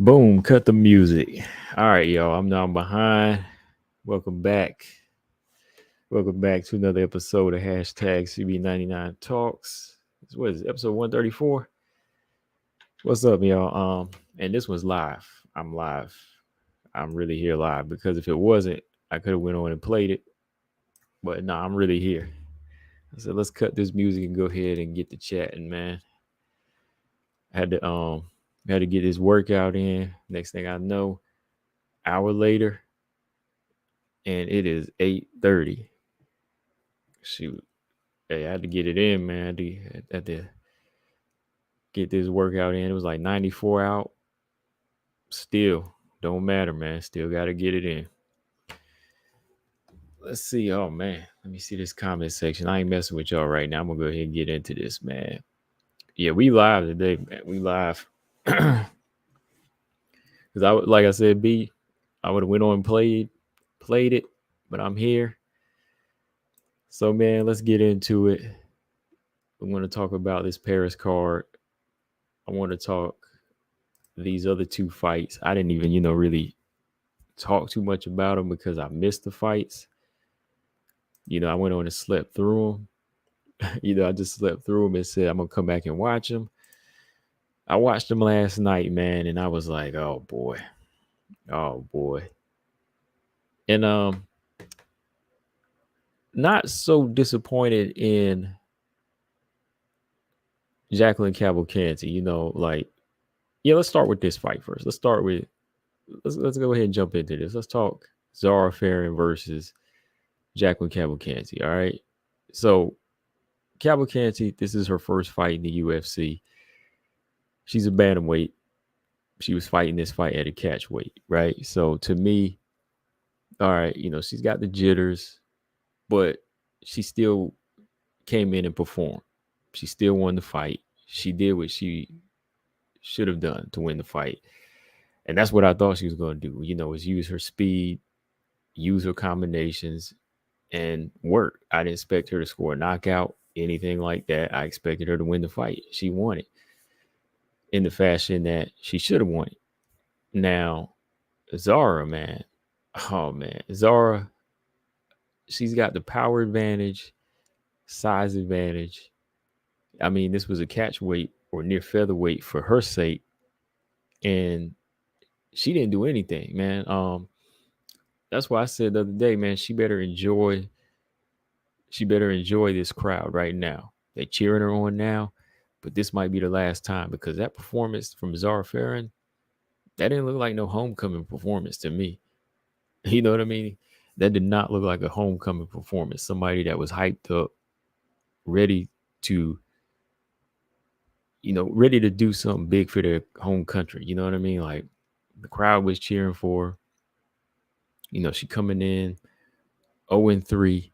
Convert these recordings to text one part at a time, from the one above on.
Boom, cut the music. All right, y'all. I'm now behind. Welcome back. Welcome back to another episode of hashtag CB99 Talks. What is it, episode 134? What's up, y'all? And this one's live. I'm live. I'm really here live because if it wasn't, I could have went on and played it. But no, I'm really here. I said, let's cut this music and go ahead and get to chatting, man. I had to get this workout in. Next thing I know, hour later, and it is 8:30. Shoot, hey, I had to get it in, man. I had to get this workout in. It was like 94 out. Still, don't matter, man. Still got to get it in. Let's see. Oh man, let me see this comment section. I ain't messing with y'all right now. I'm gonna go ahead and get into this, man. Yeah, we live today, man. We live. Because like I said, I would have went on and played it, but I'm here. So man, let's get into it. We want to talk about this Paris card. I want to talk these other two fights. I didn't even, really talk too much about them because I missed the fights. I went on and slept through them. I just slept through them and said I'm gonna come back and watch them. I watched them last night, man, and I was like, oh boy. And not so disappointed in Jaqueline Cavalcanti. Let's start with this fight first. Let's go ahead and jump into this. Let's talk Zarah Fairn versus Jaqueline Cavalcanti. All right. So Cavalcanti, this is her first fight in the UFC. She's a bantamweight. She was fighting this fight at a catchweight, right? So to me, all right, she's got the jitters, but she still came in and performed. She still won the fight. She did what she should have done to win the fight. And that's what I thought she was going to do, is use her speed, use her combinations, and work. I didn't expect her to score a knockout, anything like that. I expected her to win the fight. She won it in the fashion that she should have won it. Now, Zarah, man. Oh, man. Zarah, she's got the power advantage, size advantage. I mean, this was a catchweight or near featherweight for her sake. And she didn't do anything, man. That's why I said the other day, man, she better enjoy this crowd right now. They're cheering her on now, but this might be the last time because that performance from Zarah Fairn, that didn't look like no homecoming performance to me. You know what I mean? That did not look like a homecoming performance. Somebody that was hyped up, ready to do something big for their home country. You know what I mean? Like the crowd was cheering for her. She coming in 0-3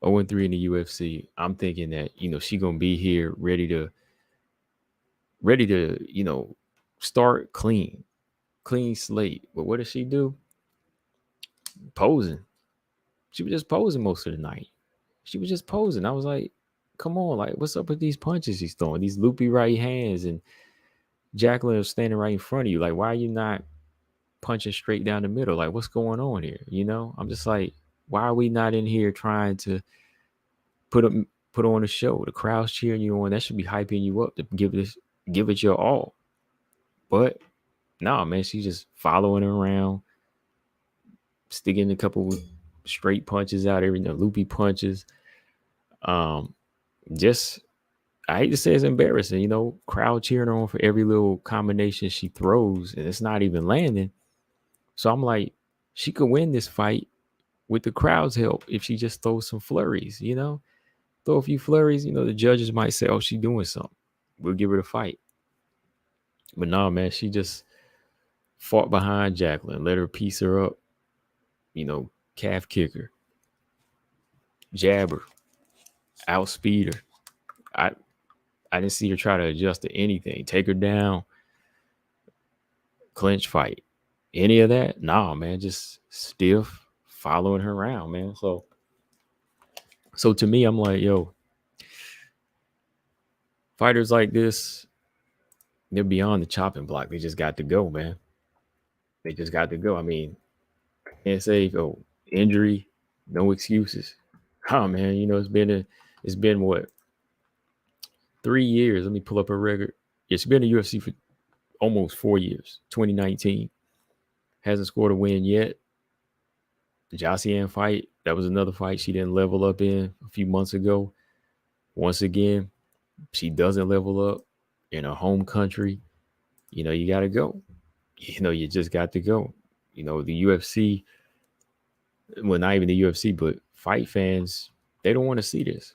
in the UFC. I'm thinking that, she going to be here ready to, start clean slate. But what does she do? Posing. She was just posing most of the night. She was just posing. I was like, come on, like, what's up with these punches he's throwing? These loopy right hands, and Jaqueline is standing right in front of you. Like, why are you not punching straight down the middle? Like, what's going on here? I'm just like, why are we not in here trying to put on a show? The crowd's cheering you on. That should be hyping you up to give it your all. But no, man, she's just following her around, sticking a couple straight punches out, loopy punches. Just, I hate to say it's embarrassing, crowd cheering her on for every little combination she throws, and it's not even landing. So I'm like, she could win this fight with the crowd's help if she just throws some flurries, throw a few flurries. The judges might say, oh, she's doing something. We'll give her the fight. But no, man, she just fought behind Jaqueline, let her piece her up, calf kicker, jab her, outspeed her. I didn't see her try to adjust to anything, take her down, clinch fight, any of that. Nah, man, just stiff, following her around, man. So to me, I'm like, yo, fighters like this, they're beyond the chopping block. They just got to go, man. They just got to go. I mean, can't say, oh, injury, no excuses. Oh man, it's been what, 3 years. Let me pull up her record. It's been in the UFC for almost 4 years. 2019, hasn't scored a win yet. The Joselyne fight, that was another fight she didn't level up in a few months ago. Once again, she doesn't level up in her home country. You got to go. You just got to go. The UFC, well, not even the UFC, but fight fans, they don't want to see this.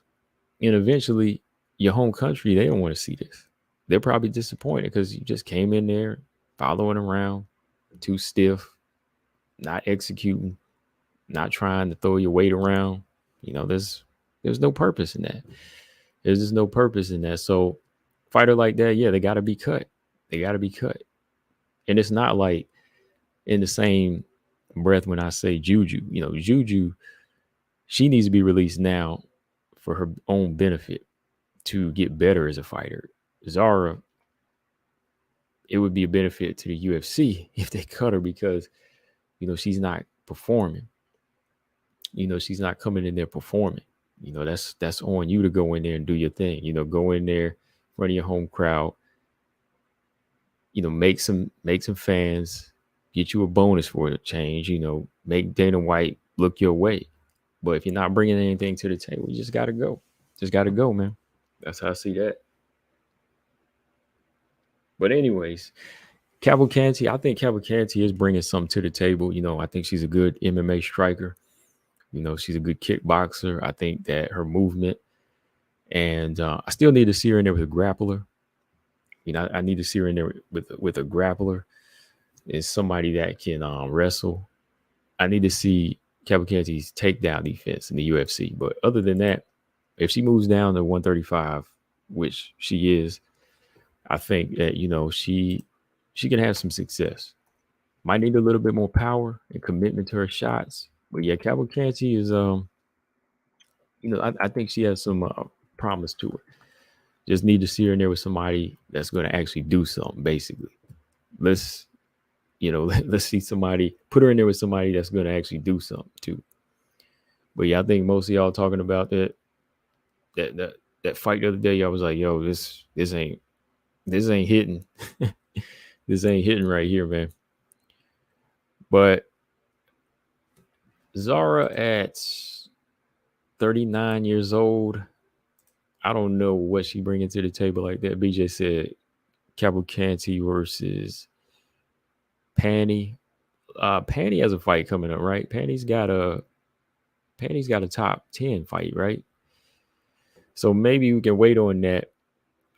And eventually, your home country, they don't want to see this. They're probably disappointed because you just came in there following around, too stiff, not executing, not trying to throw your weight around. There's no purpose in that. There's just no purpose in that. So, fighter like that, yeah, they got to be cut. They got to be cut. And it's not like in the same breath when I say Juju. Juju, she needs to be released now for her own benefit to get better as a fighter. Zarah, it would be a benefit to the UFC if they cut her because, she's not performing. She's not coming in there performing. That's on you to go in there and do your thing. Go in there in front of your home crowd. Make some fans, get you a bonus for the change. Make Dana White look your way. But if you're not bringing anything to the table, you just got to go. Just got to go, man. That's how I see that. But anyways, Cavalcanti, I think Cavalcanti is bringing something to the table. I think she's a good MMA striker. She's a good kickboxer. I think that her movement, and I still need to see her in there with a grappler. I need to see her in there with a grappler. Is somebody that can wrestle. I need to see Cavalcanti's takedown defense in the UFC. But other than that, if she moves down to 135, which she is, I think that, she can have some success. Might need a little bit more power and commitment to her shots. But yeah, Cavalcanti is, I think she has some promise to her. Just need to see her in there with somebody that's going to actually do something, basically. Let's see somebody, put her in there with somebody that's going to actually do something too. But yeah, I think most of y'all talking about that fight the other day, I was like, yo, this ain't hitting. This ain't hitting right here, man. But Zarah at 39 years old, I don't know what she bringing to the table like that. BJ said Cavalcanti versus Panny. Panny has a fight coming up, right? Panny's got a top 10 fight, right? So maybe we can wait on that.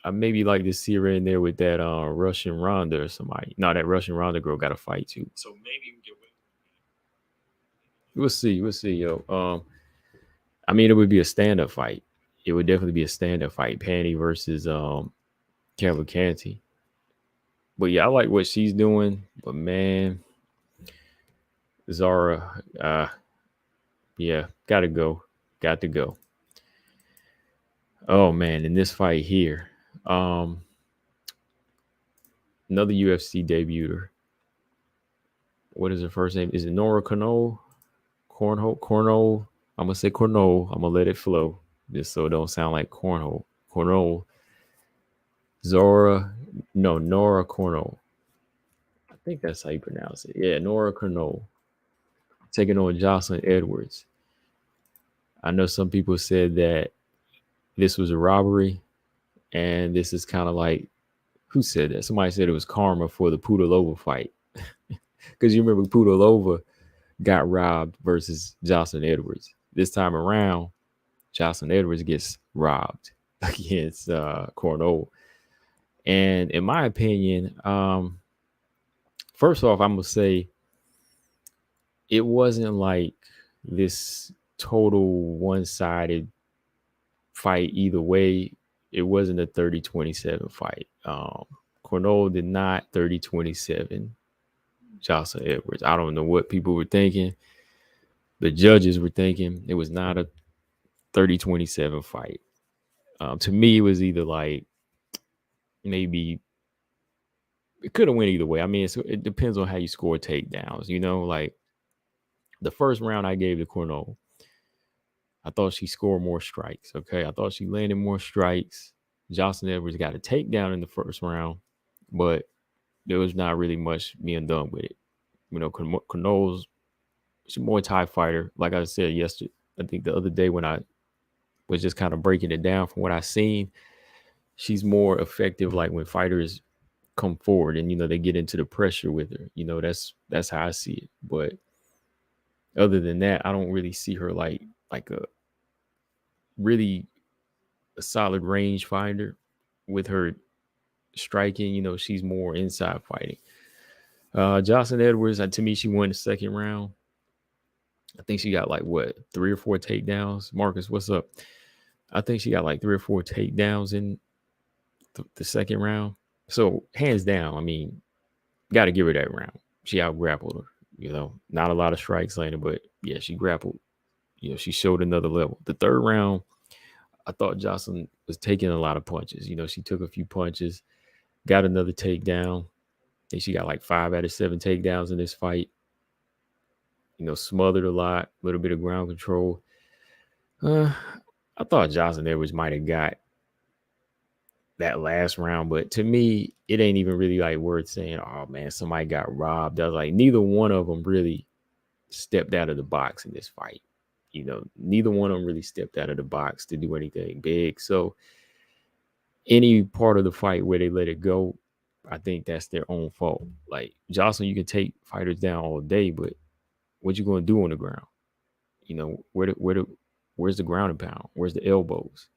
I maybe like to see her in there with that Russian Ronda or somebody. No, that Russian Ronda girl got a fight too. So maybe we can wait. We'll see, yo. I mean, it would be a stand-up fight. It would definitely be a stand-up fight. Panny versus Cavalcanti. But yeah, I like what she's doing. But man, Zarah, yeah, gotta go. Got to go. Oh man, in this fight here, another UFC debuter. What is her first name? Is it Nora Cornolle? Cornolle. I'm gonna say Cornolle. I'm gonna let it flow, just so it don't sound like cornhole. Cornolle. Nora Cornolle. I think that's how you pronounce it. Yeah, Nora Cornolle. Taking on Joselyne Edwards. I know some people said that this was a robbery, and this is kind of like, who said that? Somebody said it was karma for the Pudilova fight. Because you remember Pudilova got robbed versus Joselyne Edwards. This time around, Joselyne Edwards gets robbed against Cornolle. And in my opinion, first off, I'm going to say it wasn't like this total one-sided fight either way. It wasn't a 30-27 fight. Cornolle did not 30-27 Joselyne Edwards. I don't know what people were thinking. The judges were thinking it was not a 30-27 fight. To me, it was either like maybe it could have went either way. I mean, it depends on how you score takedowns. Like the first round I gave to Cornolle, I thought she scored more strikes. Okay, I thought she landed more strikes. Joselyne Edwards got a takedown in the first round, but there was not really much being done with it. Cornolle's she's a Muay Thai fighter. Like I said yesterday, I think the other day when I was just kind of breaking it down from what I seen, she's more effective like when fighters come forward and they get into the pressure with her. That's how I see it. But other than that, I don't really see her like a really a solid range fighter with her striking. She's more inside fighting. Joselyne Edwards, to me, she won the second round. I think she got like 3 or 4 takedowns. Marcus, what's up? I think she got like 3 or 4 takedowns in the second round. So hands down, I mean, got to give her that round. She out grappled her. Not a lot of strikes landed, but yeah, she grappled. She showed another level. The third round, I thought Joselyne was taking a lot of punches. She took a few punches, got another takedown. I think she got like 5 out of 7 takedowns in this fight. Smothered a lot, a little bit of ground control. I thought Joselyne Edwards might have got that last round, but to me, it ain't even really like worth saying, oh man, somebody got robbed. I was like, neither one of them really stepped out of the box in this fight. Neither one of them really stepped out of the box to do anything big. So any part of the fight where they let it go, I think that's their own fault. Like Joselyne, you can take fighters down all day, but what you going to do on the ground? Where's the ground and pound? Where's the elbows?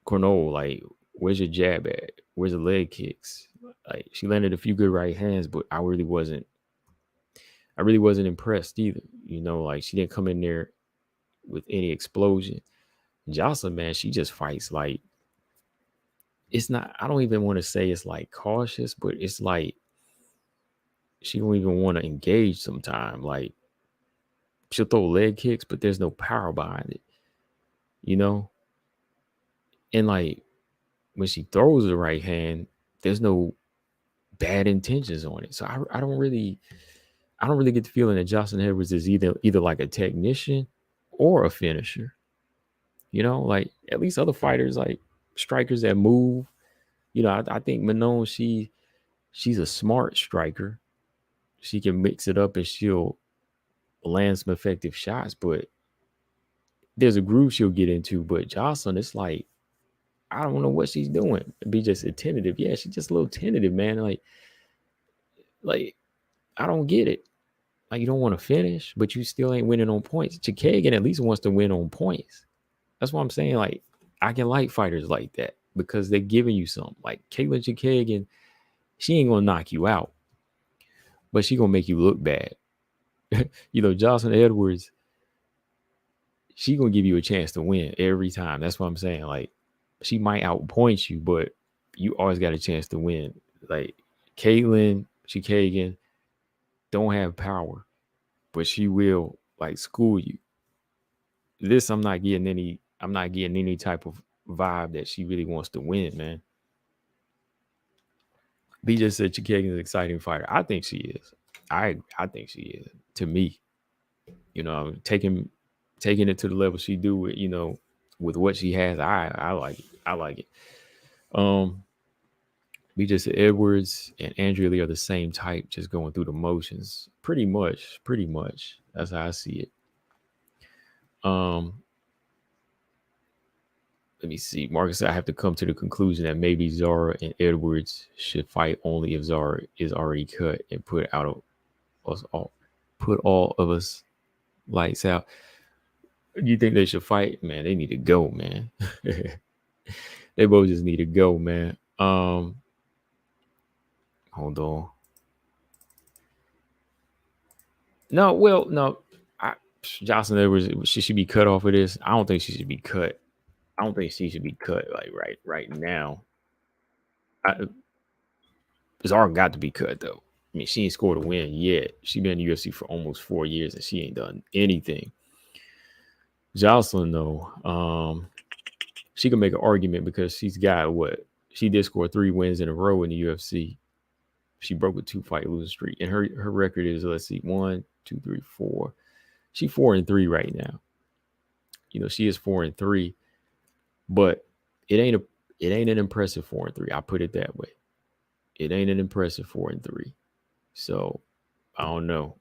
Cornolle, like, where's your jab at? Where's the leg kicks? Like, she landed a few good right hands, but I really wasn't impressed either. Like she didn't come in there with any explosion. Joselyne, man, she just fights like it's not. I don't even want to say it's like cautious, but it's like she don't even want to engage sometime. Like she'll throw leg kicks, but there's no power behind it. And like when she throws the right hand, there's no bad intentions on it. So I don't really get the feeling that Joselyne Edwards is either like a technician or a finisher. Like at least other fighters, like strikers that move. I think Manon, she's a smart striker. She can mix it up and she'll land some effective shots, but there's a groove she'll get into. But Joselyne, it's like, I don't know what she's doing. Be just a tentative. Yeah, she's just a little tentative, man. Like I don't get it. Like you don't want to finish, but you still ain't winning on points. Chikagan at least wants to win on points. That's what I'm saying. Like I can like fighters like that because they're giving you something. Like Caitlin Chikagan, she ain't gonna knock you out, but she gonna make you look bad. Joselyne Edwards, she gonna give you a chance to win every time. That's what I'm saying. Like she might outpoint you, but you always got a chance to win. Like Caitlin Chikagan don't have power, but she will like school you. This I'm not getting any type of vibe that she really wants to win, man. B just said Chikagan is an exciting fighter. I think she is. I think she is. To me, taking it to the level she do with, with what she has. I like it. I like it. B just said Edwards and Andrea Lee are the same type, just going through the motions. Pretty much. That's how I see it. Let me see. Marcus said I have to come to the conclusion that maybe Zarah and Edwards should fight only if Zarah is already cut and put all of us lights out. Do you think they should fight? Man, they need to go, man. They both just need to go, man. Hold on. No. Joselyne Edwards, she should be cut off of this. I don't think she should be cut. I don't think she should be cut like right now. Zarah got to be cut though. I mean, she ain't scored a win yet. She been in the UFC for almost 4 years and she ain't done anything. Joselyne though, she can make an argument because she's got she did score 3 wins in a row in the UFC. She broke a 2-fight losing streak, and her record is, let's see, 1, 2, 3, 4. She's 4-3 right now. She is 4-3, but it ain't an impressive 4-3. I put it that way. It ain't an impressive 4-3. So I don't know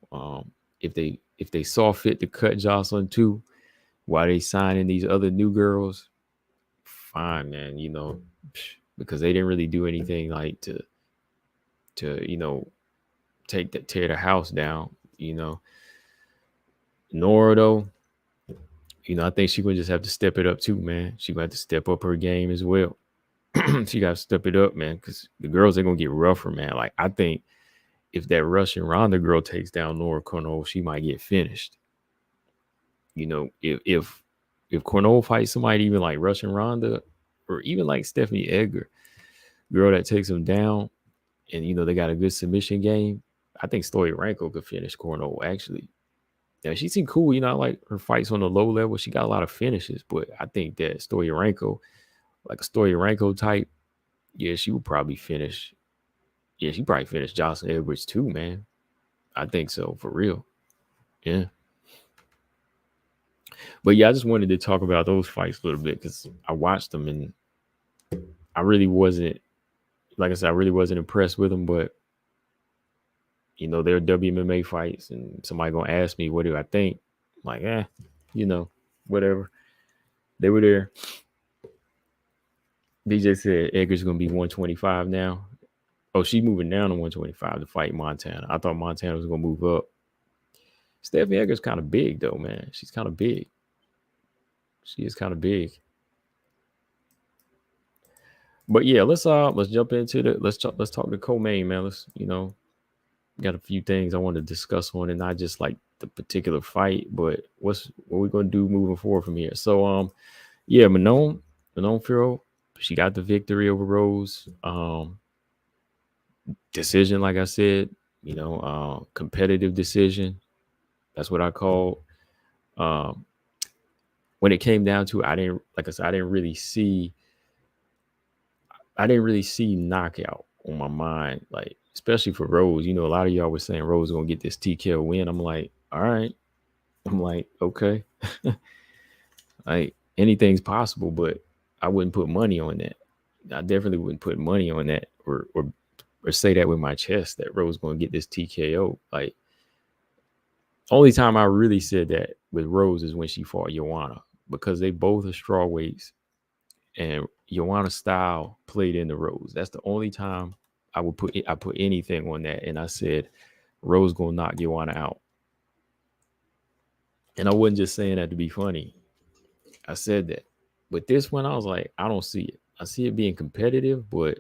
if they saw fit to cut Joselyne too, while they signing these other new girls. Fine, man. Because they didn't really do anything like to tear the house down. Nora though, I think she gonna just have to step it up too, man. She gonna have to step up her game as well. She got to step it up, man, because the girls are gonna get rougher, man. Like, I think if that Russian Ronda girl takes down Nora Cornolle, she might get finished. If Cornolle fights somebody even like Russian Ronda, or even like Stephanie Edgar, girl that takes them down, and they got a good submission game, I think Stoyarenko could finish Cornolle, actually. Yeah, she seemed cool. I like her fights on the low level. She got a lot of finishes, but I think that Stoyarenko, like a Stoyarenko type, yeah, she would probably finish. Yeah, she probably finished Joselyne Edwards too, man. I think so, for real. Yeah. But yeah, I just wanted to talk about those fights a little bit because I watched them and I really wasn't, like I said, I really wasn't impressed with them. But they're WMMA fights, and somebody gonna ask me what do I think. I'm like, whatever. They were there. DJ said Edgar's gonna be 125 now. Oh, she's moving down to 125 to fight Montana. I thought Montana was gonna move up. Stephanie Edgar's kind of big though, man. She's kind of big. She is kind of big. But yeah, let's jump into let's talk the co-main, man. Let's got a few things I want to discuss on, and not just like the particular fight, but what we're gonna do moving forward from here. So yeah, Manon Fiorot, she got the victory over Rose. Decision, like I said, competitive decision. That's what I call. When it came down to it, I didn't really see knockout on my mind, like, especially for Rose. A lot of y'all were saying Rose gonna get this TKO win. I'm like, all right. I'm like, okay. Like, anything's possible, but I wouldn't put money on that. I definitely wouldn't put money on that, or say that with my chest that Rose gonna get this TKO. Like, only time I really said that with Rose is when she fought Joanna, because they both are strawweights, and Joanna's style played into Rose. That's the only time I put anything on that, and I said Rose gonna knock Joanna out. And I wasn't just saying that to be funny. I said that. But this one, I was like, I don't see it. I see it being competitive, but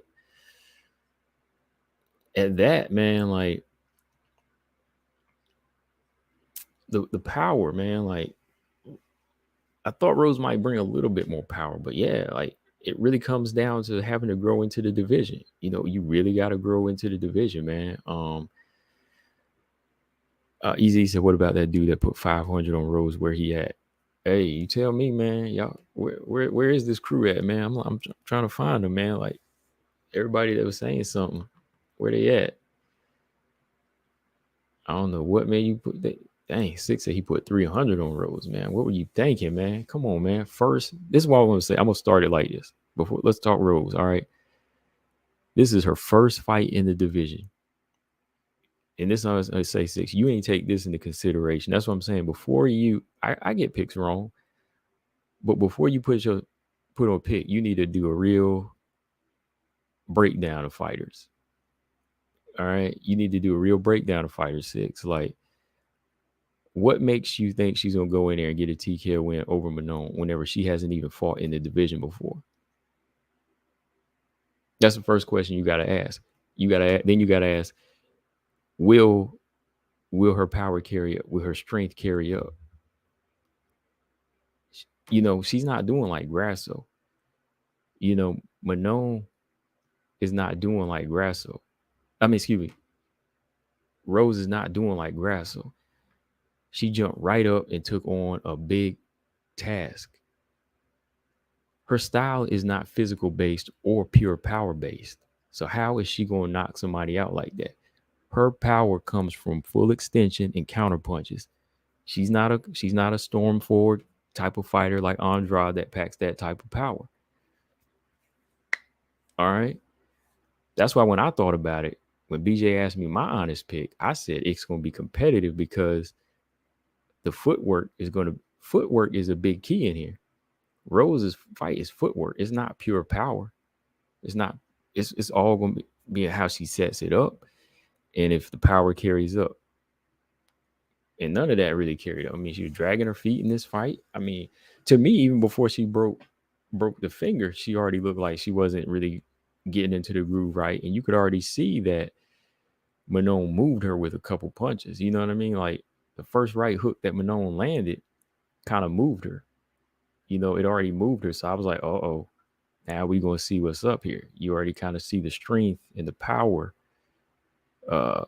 at that, man, like, the power, man, like, I thought Rose might bring a little bit more power, but yeah, like, it really comes down to having to grow into the division. You really got to grow into the division, man. Easy said, what about that dude that put 500 on Rose? Where he at? Hey, you tell me, man. Y'all, where is this crew at, man? I'm trying to find them, man. Like, everybody that was saying something, where they at? I don't know what made you put that. Dang, Six said he put 300 on Rose, man. What were you thinking, man? Come on, man. First, this is what I want to say. I'm gonna start it like this. Before, let's talk Rose. All right, this is her first fight in the division, and this I say, Six, you ain't take this into consideration. That's what I'm saying. Before I get picks wrong, but before you put on a pick, you need to do a real breakdown of fighters. All right, you need to do a real breakdown of fighters, Six. Like, what makes you think she's gonna go in there and get a TKO win over Manon whenever she hasn't even fought in the division before? That's the first question you gotta ask. Then you gotta ask, will her power carry up? Will her strength carry up? She's not doing like Grasso. Manon is not doing like Grasso. Excuse me. Rose is not doing like Grasso. She jumped right up and took on a big task. her style is not physical based or pure power based. So how is she going to knock somebody out like that? Her power comes from full extension and counter punches. She's not a storm forward type of fighter like Andrade that packs that type of power. All right. That's why when I thought about it, when BJ asked me my honest pick, I said it's going to be competitive because the footwork is a big key in here. Rose's fight is footwork. It's not pure power. It's not. It's all going to be how she sets it up, and if the power carries up. And none of that really carried up. I mean, she was dragging her feet in this fight. I mean, to me, even before she broke the finger, she already looked like she wasn't really getting into the groove right, and you could already see that Manon moved her with a couple punches. You know what I mean? Like the first right hook that Manon landed kind of moved her. You know, it already moved her. So I was like, oh, now we gonna see what's up here. You already kind of see the strength and the power uh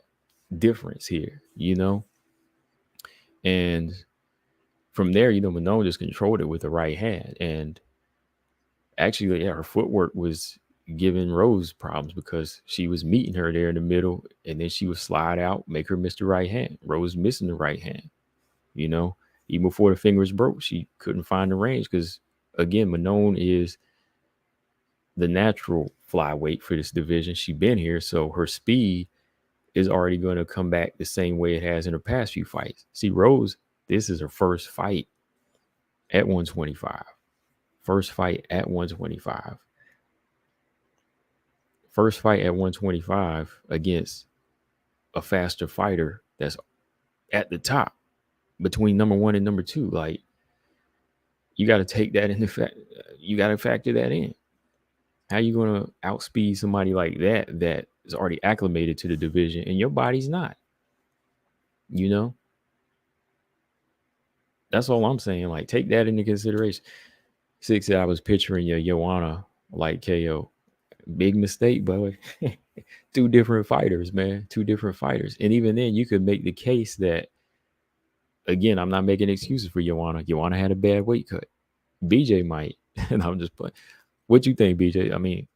difference here, you know? And from there, you know, Manon just controlled it with the right hand. And actually, yeah, her footwork was giving Rose problems because she was meeting her there in the middle, and then she would slide out, make her miss the right hand. Rose missing the right hand, you know, even before the fingers broke, she couldn't find the range because, again, Manon is the natural flyweight for this division. She been here, so her speed is already going to come back the same way it has in her past few fights. See, Rose, this is her first fight at 125. First fight at 125. First fight at 125 against a faster fighter that's at the top between number one and number two. Like, you got to take that into fact. You got to factor that in. How you going to outspeed somebody like that is already acclimated to the division and your body's not? You know? That's all I'm saying. Like, take that into consideration. 6, I was picturing your Joanna like KO. Big mistake, boy. Two different fighters, man. Two different fighters. And even then, you could make the case that, again, I'm not making excuses for Joanna. Joanna had a bad weight cut. BJ might. And I'm just playing. What you think, BJ? I mean,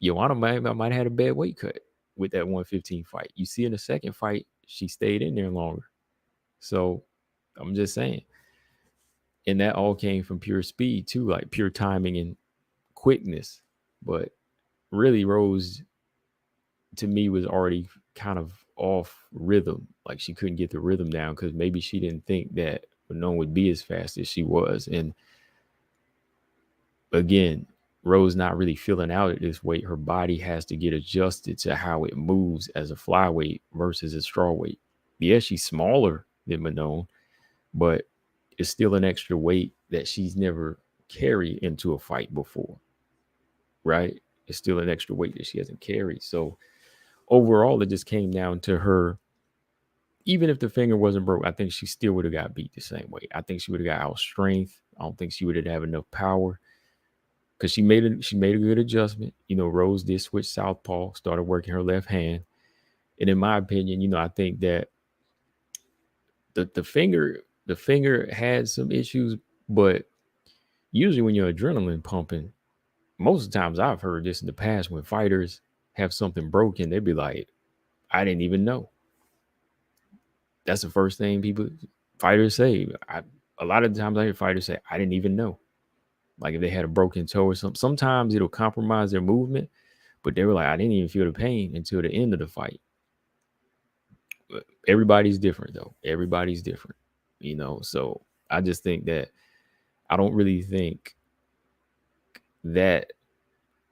Joanna might have had a bad weight cut with that 115 fight. You see in the second fight, she stayed in there longer. So I'm just saying. And that all came from pure speed too, like pure timing and quickness. But really, Rose, to me, was already kind of off rhythm. Like she couldn't get the rhythm down because maybe she didn't think that Manon would be as fast as she was. And again, Rose not really filling out at this weight. Her body has to get adjusted to how it moves as a flyweight versus a strawweight. Yeah, she's smaller than Manon, but it's still an extra weight that she's never carried into a fight before, right? It's still an extra weight that she hasn't carried. So overall, it just came down to her. Even if the finger wasn't broke, I think she still would have got beat the same way. I think she would have got out strength. I don't think she would have enough power because she made a good adjustment. You know, Rose did switch southpaw, started working her left hand, and in my opinion, you know, I think that the finger had some issues, but usually when your adrenaline pumping, most of the times I've heard this in the past when fighters have something broken, they'd be like, I didn't even know. That's the first thing fighters say. A lot of the times I hear fighters say, I didn't even know. Like if they had a broken toe or something. Sometimes it'll compromise their movement, but they were like, I didn't even feel the pain until the end of the fight. But everybody's different though. Everybody's different, you know? So I just think that I don't really think that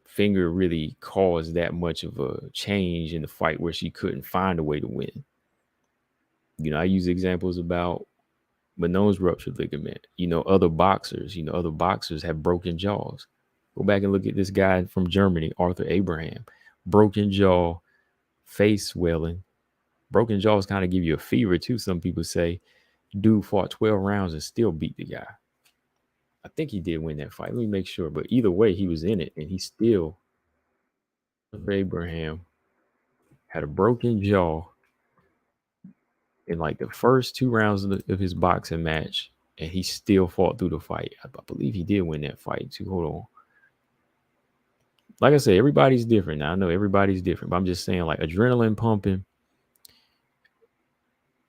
finger really caused that much of a change in the fight where she couldn't find a way to win. You know, I use examples about Manon's ruptured ligament. You know, other boxers have broken jaws. Go back and look at this guy from Germany, Arthur Abraham. Broken jaw, face swelling. Broken jaws kind of give you a fever too, some people say. Dude fought 12 rounds and still beat the guy. I think he did win that fight. Let me make sure. But either way, he was in it, and he still, Abraham, had a broken jaw in like the first 2 rounds of his boxing match. and he still fought through the fight. I believe he did win that fight too. Hold on. Like I said, everybody's different. Now I know everybody's different, but I'm just saying, like, adrenaline pumping,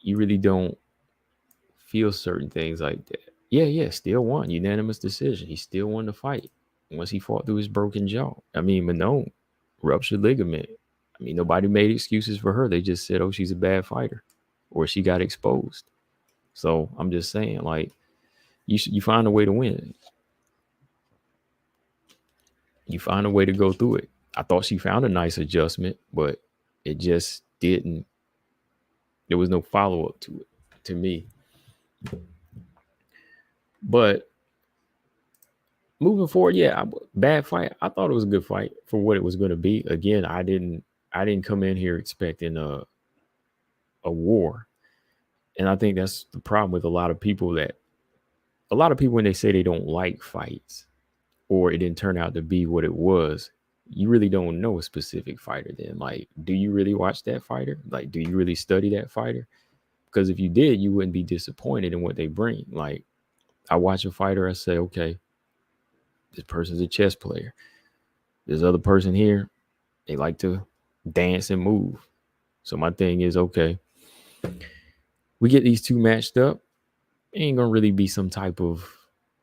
you really don't feel certain things like that. Yeah, still won. Unanimous decision. He still won the fight once he fought through his broken jaw. I mean, Manon, ruptured ligament. I mean, nobody made excuses for her. They just said, oh, she's a bad fighter, or she got exposed. So I'm just saying, like, you find a way to win. You find a way to go through it. I thought she found a nice adjustment, but it just didn't. There was no follow-up to it, to me. But moving forward, yeah, bad fight. I thought it was a good fight for what it was going to be. Again, I didn't come in here expecting a war. And I think that's the problem with a lot of people, when they say they don't like fights or it didn't turn out to be what it was, you really don't know a specific fighter then. Like, do you really watch that fighter? Like, do you really study that fighter? Because if you did, you wouldn't be disappointed in what they bring. Like, I watch a fighter, I say, okay, this person's a chess player. This other person here, they like to dance and move. So my thing is, okay, we get these two matched up. It ain't gonna really be some type of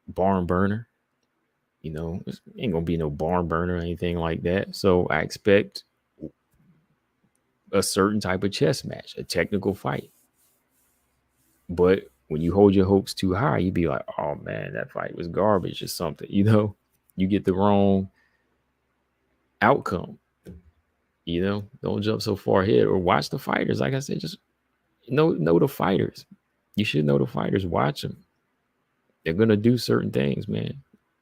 barn burner. You know, it ain't gonna be no barn burner or anything like that. So I expect a certain type of chess match, a technical fight. But when you hold your hopes too high, you'd be like, oh man, that fight was garbage or something. You know, you get the wrong outcome. You know, don't jump so far ahead, or watch the fighters. Like I said, just know the fighters. You should know the fighters. Watch them. They're gonna do certain things, man.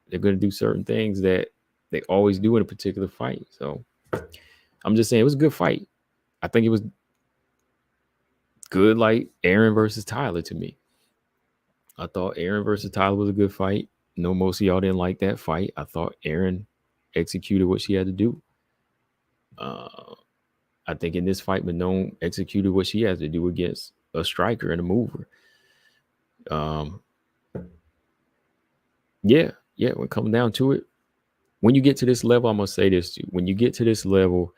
They're gonna do certain things that they always do in a particular fight. So I'm just saying it was a good fight. I think it was good, like Aaron versus Tyler to me. I thought Aaron versus Tyler was a good fight. No, most of y'all didn't like that fight. I thought Aaron executed what she had to do. I think in this fight, Manon executed what she has to do against a striker and a mover. Yeah. When it comes down to it, when you get to this level, I'm gonna say this too. When you get to this level,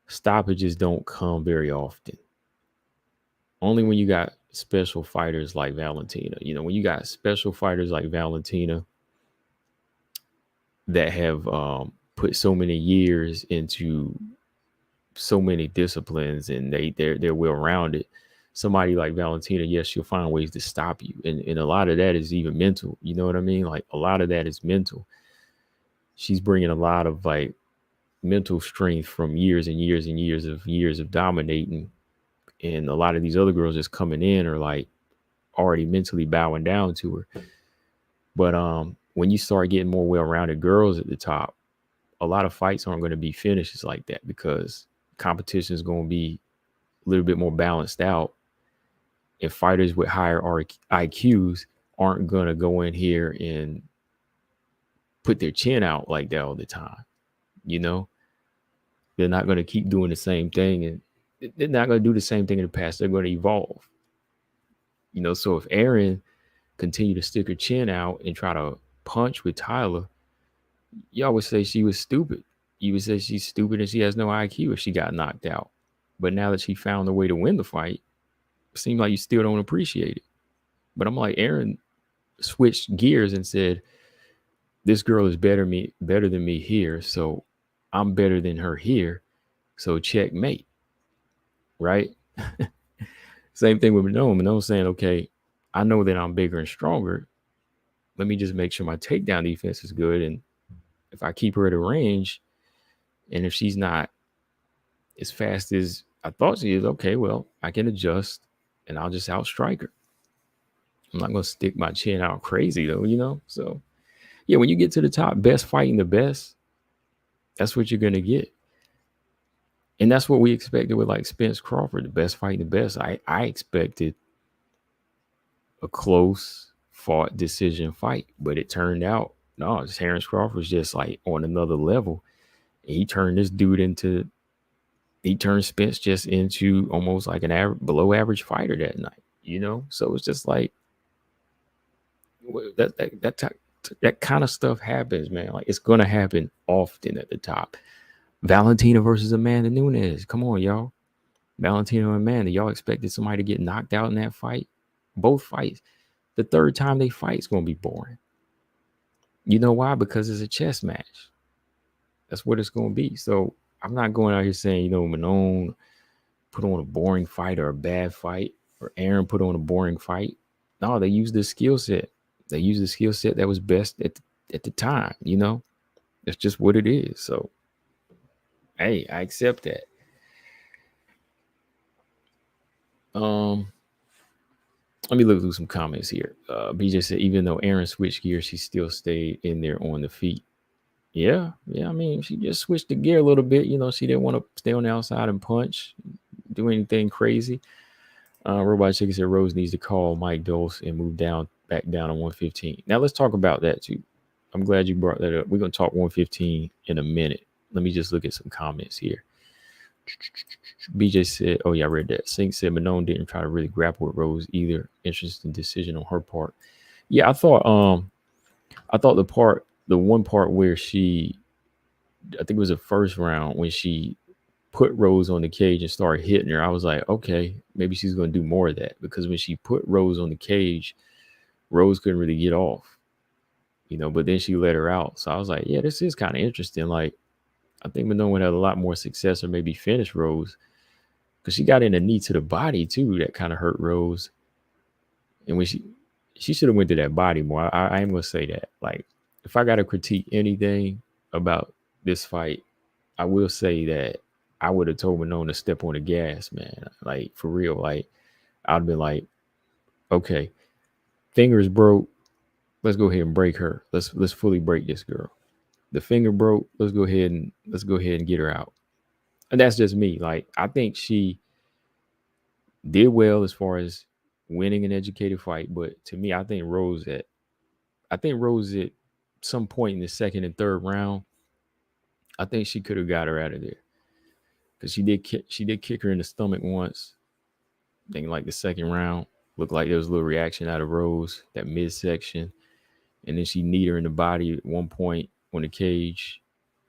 stoppages don't come very often. Only when you got special fighters like Valentina. You know, when you got special fighters like Valentina that have put so many years into so many disciplines and they're well rounded. Somebody like Valentina, yes, she'll find ways to stop you. And a lot of that is even mental. You know what I mean? Like, a lot of that is mental. She's bringing a lot of like mental strength from years and years and years of dominating. And a lot of these other girls just coming in are like already mentally bowing down to her. But when you start getting more well-rounded girls at the top, a lot of fights aren't going to be finishes like that, because competition is going to be a little bit more balanced out. And fighters with higher IQs aren't going to go in here and put their chin out like that all the time. You know, they're not going to keep doing the same thing, and they're not going to do the same thing in the past. They're going to evolve. You know, so if Aaron continue to stick her chin out and try to punch with Tyler, y'all would say she was stupid. You would say she's stupid and she has no IQ if she got knocked out. But now that she found a way to win the fight, it seems like you still don't appreciate it. But I'm like, Aaron switched gears and said, this girl is better than me here, so I'm better than her here, so checkmate. Right? Same thing with Manon. Manon's saying, okay, I know that I'm bigger and stronger. Let me just make sure my takedown defense is good. And if I keep her at a range, and if she's not as fast as I thought she is, okay, well, I can adjust and I'll just outstrike her. I'm not going to stick my chin out crazy, though, you know? So, yeah, when you get to the top, best fighting the best, that's what you're going to get. And that's what we expected with like Spence Crawford, the best fighting the best. I expected a close fought decision fight, but it turned out, no, Terrence Crawford's just like on another level. And he turned Spence just into almost like an below average fighter that night, you know? So it's just like, that kind of stuff happens, man. Like it's gonna happen often at the top. Valentina versus Amanda Nunes. Come on, y'all. Valentina and Amanda. Y'all expected somebody to get knocked out in that fight? Both fights. The third time they fight is gonna be boring. You know why? Because it's a chess match. That's what it's gonna be. So I'm not going out here saying, Manon put on a boring fight or a bad fight, or Aaron put on a boring fight. No, they used the skill set. They used the skill set that was best at the time. That's just what it is. So, hey, I accept that. Let me look through some comments here. BJ said, even though Aaron switched gears, she still stayed in there on the feet. Yeah. I mean, she just switched the gear a little bit. She didn't want to stay on the outside and punch, do anything crazy. Robot Chicken said Rose needs to call Mike Dose and move back down to 115. Now let's talk about that too. I'm glad you brought that up. We're gonna talk 115 in a minute. Let me just look at some comments here. BJ said, oh yeah, I read that. Sink said Manon didn't try to really grapple with Rose either. Interesting decision on her part. Yeah, I thought the one part where I think it was the first round when she put Rose on the cage and started hitting her, I was like, okay, maybe she's going to do more of that, because when she put Rose on the cage, Rose couldn't really get off, but then she let her out. So I was like, yeah, this is kind of interesting. Like, I think Manon would have a lot more success or maybe finish Rose, because she got in a knee to the body too. That kind of hurt Rose. And when she should have went to that body more. I am going to say that. Like, if I got to critique anything about this fight, I will say that I would have told Manon to step on the gas, man. Like, for real. Like, I'd been like, okay, fingers broke. Let's go ahead and break her. Let's fully break this girl. The finger broke. Let's go ahead and get her out. And that's just me. Like, I think she did well as far as winning an educated fight, but to me, I think Rose at some point in the second and third round, I think she could have got her out of there, because she did kick her in the stomach once. I think like the second round, looked like there was a little reaction out of Rose, that midsection, and then she kneed her in the body at one point on the cage,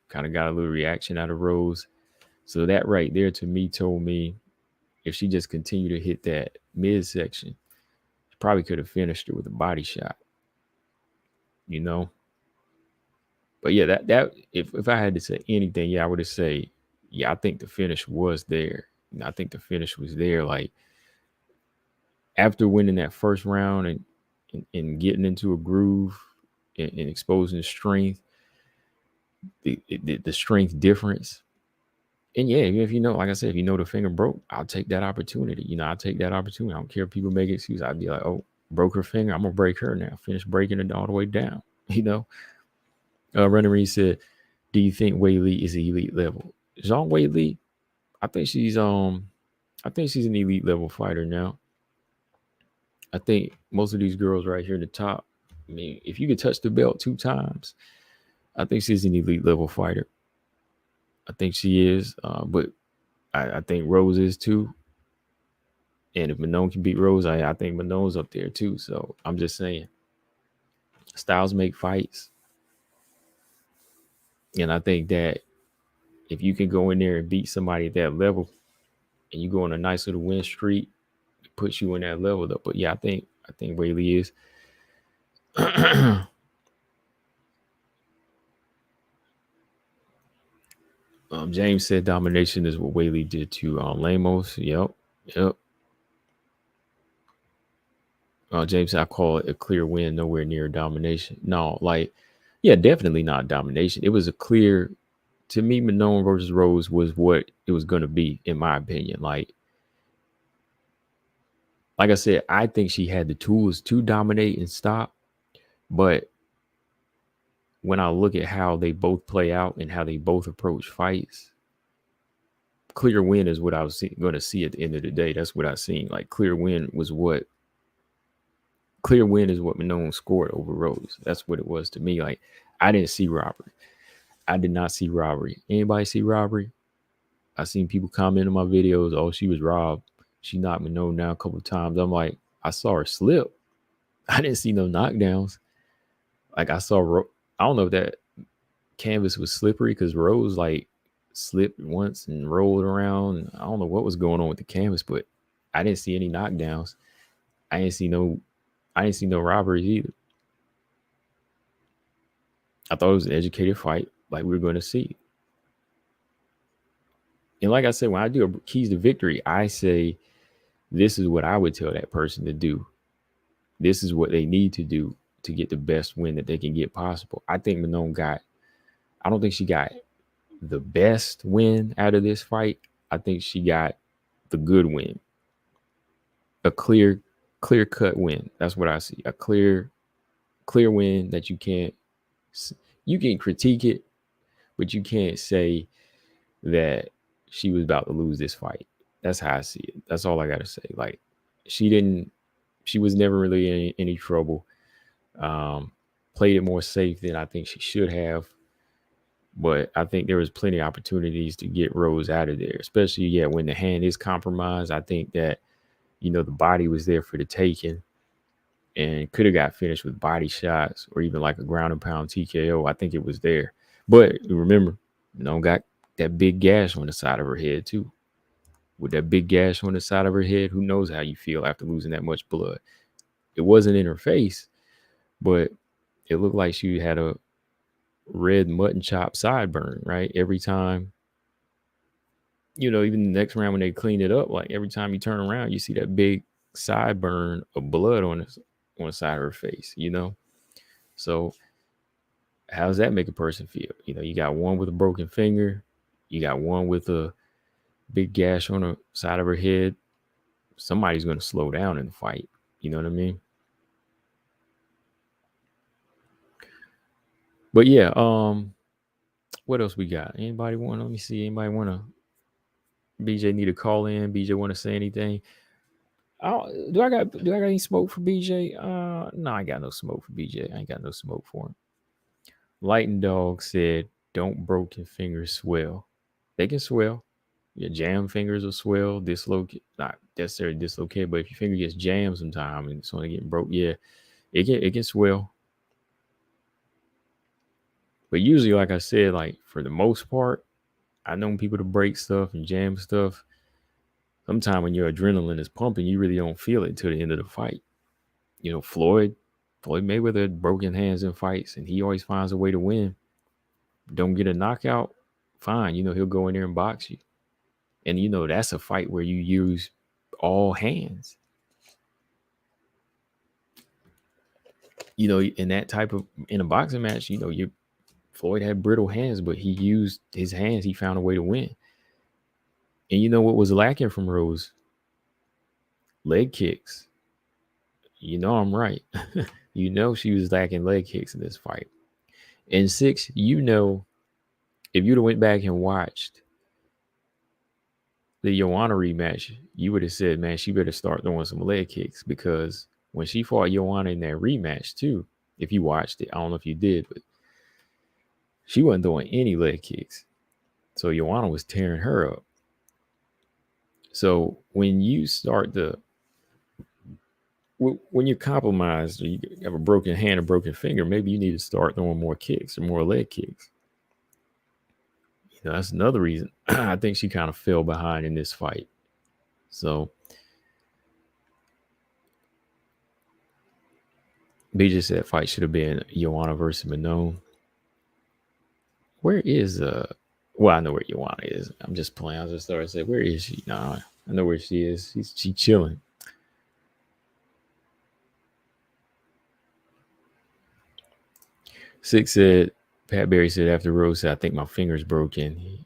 kind of got a little reaction out of Rose. So that right there to me told me if she just continued to hit that midsection, she probably could have finished her with a body shot. But yeah, that if I had to say anything, yeah, I would have say, yeah, I think the finish was there. I think the finish was there. Like, after winning that first round and getting into a groove and exposing the strength, the strength difference. And yeah, if like I said, if the finger broke, I'll take that opportunity. I'll take that opportunity. I don't care if people make excuses. I'd be like, oh, broke her finger, I'm gonna break her now. Finish breaking it all the way down. Running Reed said, do you think Wei Li is elite level? Zhang Wei Li, I think she's an elite level fighter now. I think most of these girls right here in the top, I mean, if you could touch the belt 2 times, I think she's an elite level fighter. I think she is, but I think Rose is too. And if Manon can beat Rose, I think Manon's up there too. So I'm just saying, styles make fights. And I think that if you can go in there and beat somebody at that level, and you go on a nice little win streak, it puts you in that level though. But yeah, I think Wei Li is. James said domination is what Wei Li did to Lemos. Yep. James said, I call it a clear win, nowhere near domination. No, definitely not domination. It was a clear, to me, Manon versus Rose was what it was going to be, in my opinion. Like I said, I think she had the tools to dominate and stop. But when I look at how they both play out and how they both approach fights, clear win is what I was going to see at the end of the day. That's what I seen. Like, clear win is what Manon scored over Rose. That's what it was to me. Like, I didn't see robbery. I did not see robbery. Anybody see robbery? I seen people comment on my videos, oh, she was robbed. She knocked Manon down a couple of times. I'm like, I saw her slip. I didn't see no knockdowns. Like I saw, I don't know if that canvas was slippery because Rose like slipped once and rolled around. I don't know what was going on with the canvas, but I didn't see any knockdowns. I didn't see no, I didn't see no robberies either. I thought it was an educated fight, like we were going to see. And like I said, when I do a keys to victory, I say this is what I would tell that person to do. This is what they need to do to get the best win that they can get possible. I think Manon got, I don't think she got the best win out of this fight. I think she got the good win, a clear cut win. That's what I see. A clear win that you can critique it, but you can't say that she was about to lose this fight. That's how I see it. That's all I got to say. Like she was never really in any trouble. Played it more safe than I think she should have. But I think there was plenty of opportunities to get Rose out of there, especially when the hand is compromised. I think that the body was there for the taking, and could have got finished with body shots or even like a ground and pound TKO. I think it was there. But remember, got that big gash on the side of her head too. With that big gash on the side of her head, who knows how you feel after losing that much blood? It wasn't in her face, but it looked like she had a red mutton chop sideburn, right? Every time, even the next round when they cleaned it up, like every time you turn around, you see that big sideburn of blood on the side of her face, So how does that make a person feel? You got one with a broken finger, you got one with a big gash on the side of her head. Somebody's going to slow down in the fight. You know what I mean? But yeah, what else we got? Anybody want? Let me see. Anybody want to? BJ need to call in. BJ want to say anything? Do I got any smoke for BJ? No, I got no smoke for BJ. I ain't got no smoke for him. Lighten Dog said, "Don't broken fingers swell. They can swell. Your jam fingers will swell, dislocate, not necessarily dislocate, but if your finger gets jammed sometime and it's only getting broke, it can swell. But usually, like I said, like for the most part, I know people to break stuff and jam stuff. Sometimes when your adrenaline is pumping, you really don't feel it until the end of the fight. Floyd Mayweather had broken hands in fights, and he always finds a way to win. Don't get a knockout, fine. He'll go in there and box you. And that's a fight where you use all hands. In a boxing match, Floyd had brittle hands, but he used his hands. He found a way to win. And what was lacking from Rose? Leg kicks. I'm right. She was lacking leg kicks in this fight. And 6, if you'd have went back and watched the Joanna rematch, you would have said, man, she better start throwing some leg kicks, because when she fought Joanna in that rematch too, if you watched it, I don't know if you did, but she wasn't throwing any leg kicks. So Joanna was tearing her up. So when you when you're compromised, or you have a broken hand, a broken finger, maybe you need to start throwing more kicks or more leg kicks. That's another reason I think she kind of fell behind in this fight. So BJ said fight should have been Joanna versus Manon. Where is well, I know where Joanna is. I'm just playing. I was just starting to say, where is she? Nah, I know where she is. She chilling. Six said, Pat Barry said after Rose said, I think my finger's broken.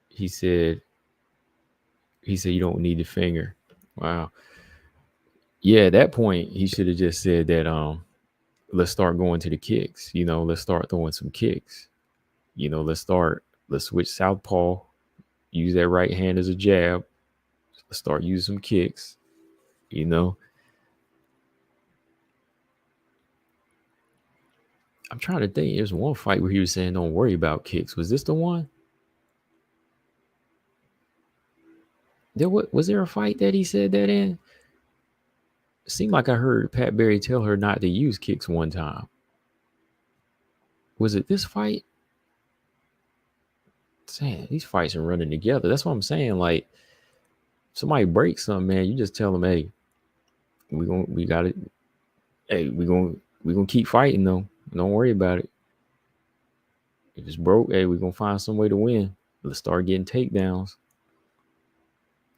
He said you don't need the finger. Wow. Yeah, at that point, he should have just said that let's start going to the kicks. Let's start throwing some kicks. Let's switch southpaw, use that right hand as a jab. Let's start using some kicks. I'm trying to think. There's one fight where he was saying don't worry about kicks. Was this the one? Was there a fight that he said that in? It seemed like I heard Pat Barry tell her not to use kicks one time. Was it this fight? Saying these fights are running together. That's what I'm saying. Like, somebody breaks something, man, you just tell them, hey, we got it. Hey, we gonna keep fighting though. Don't worry about it. If it's broke, hey, we're gonna find some way to win. Let's start getting takedowns.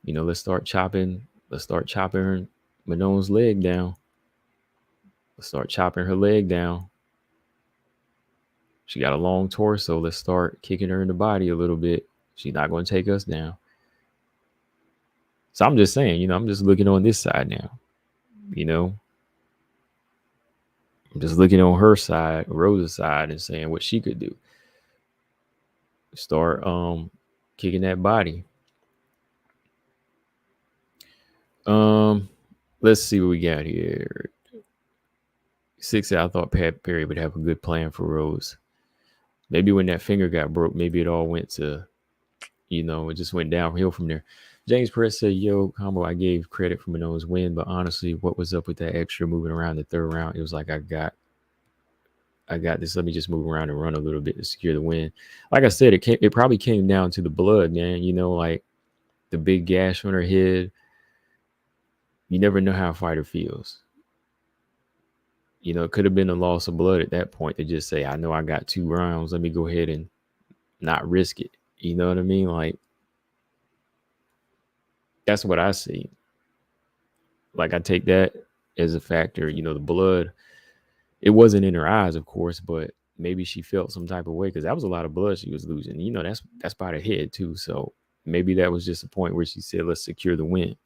Let's start chopping. Let's start chopping Manon's leg down. Let's start chopping her leg down. She got a long torso. Let's start kicking her in the body a little bit. She's not going to take us down. So I'm just saying, I'm just looking on this side now. I'm just looking on her side, Rose's side, and saying what she could do. Start kicking that body. Let's see what we got here. 6, I thought Pat Perry would have a good plan for Rose. Maybe when that finger got broke, maybe it all went to, it just went downhill from there. James Perez said, yo, combo, I gave credit for Manon's win, but honestly, what was up with that extra moving around the third round? It was like, I got this. Let me just move around and run a little bit to secure the win. Like I said, it probably came down to the blood, man. Like the big gash on her head. You never know how a fighter feels. It could have been a loss of blood at that point to just say, I know I got 2 rounds. Let me go ahead and not risk it. You know what I mean? Like, that's what I see. Like, I take that as a factor. The blood, it wasn't in her eyes, of course, but maybe she felt some type of way because that was a lot of blood she was losing. That's by the head too. So maybe that was just a point where she said, let's secure the win.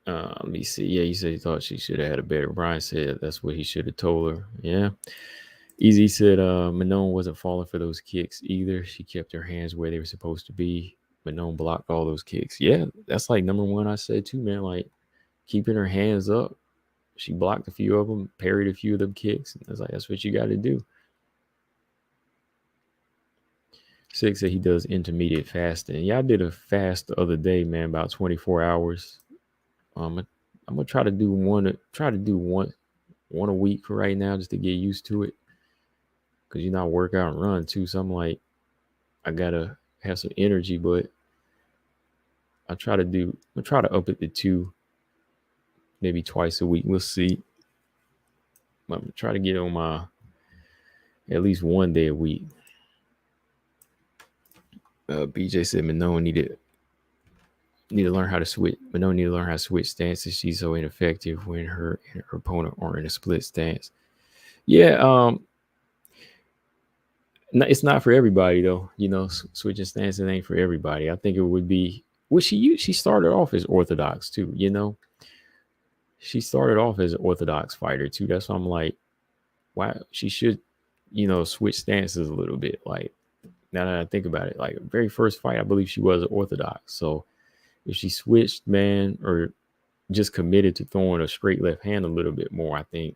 Let me see. Yeah, he said he thought she should have had a better. Brian said that's what he should have told her. Yeah. Easy said Manon wasn't falling for those kicks either. She kept her hands where they were supposed to be. Manon blocked all those kicks. Yeah, that's like number one I said too, man. Like, keeping her hands up. She blocked a few of them, parried a few of them kicks. I was like, that's what you got to do. 6 said he does intermediate fasting. Yeah, I did a fast the other day, man, about 24 hours. I'm gonna try to do one a week for right now, just to get used to it. Cause I work out and run too, so I'm like, I gotta have some energy, but I'll try to up it to 2, maybe twice a week. We'll see. I'm gonna try to get on my at least 1 day a week. BJ said Manon need to learn how to switch. Manon need to learn how to switch stances. She's so ineffective when her and her opponent are in a split stance. Yeah, it's not for everybody though. Switching stances ain't for everybody. I think it would be. Well, she started off as orthodox too. She started off as an orthodox fighter too. That's why I'm like, why she should, switch stances a little bit. Like, now that I think about it, like, very first fight, I believe she was orthodox. So if she switched, man, or just committed to throwing a straight left hand a little bit more, I think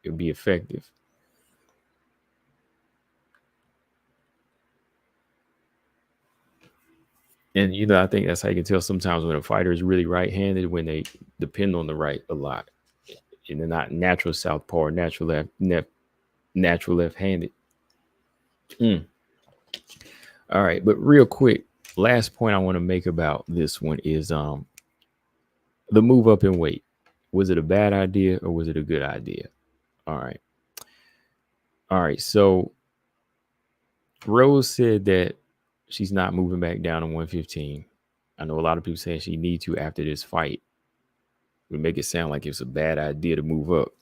it would be effective. And, I think that's how you can tell sometimes when a fighter is really right-handed, when they depend on the right a lot. And they're not natural southpaw or natural left-handed. All right, but real quick, last point I want to make about this one is the move up in weight. Was it a bad idea or was it a good idea? All right. So Rose said that she's not moving back down to 115. I know a lot of people saying she need to after this fight. We make it sound like it's a bad idea to move up.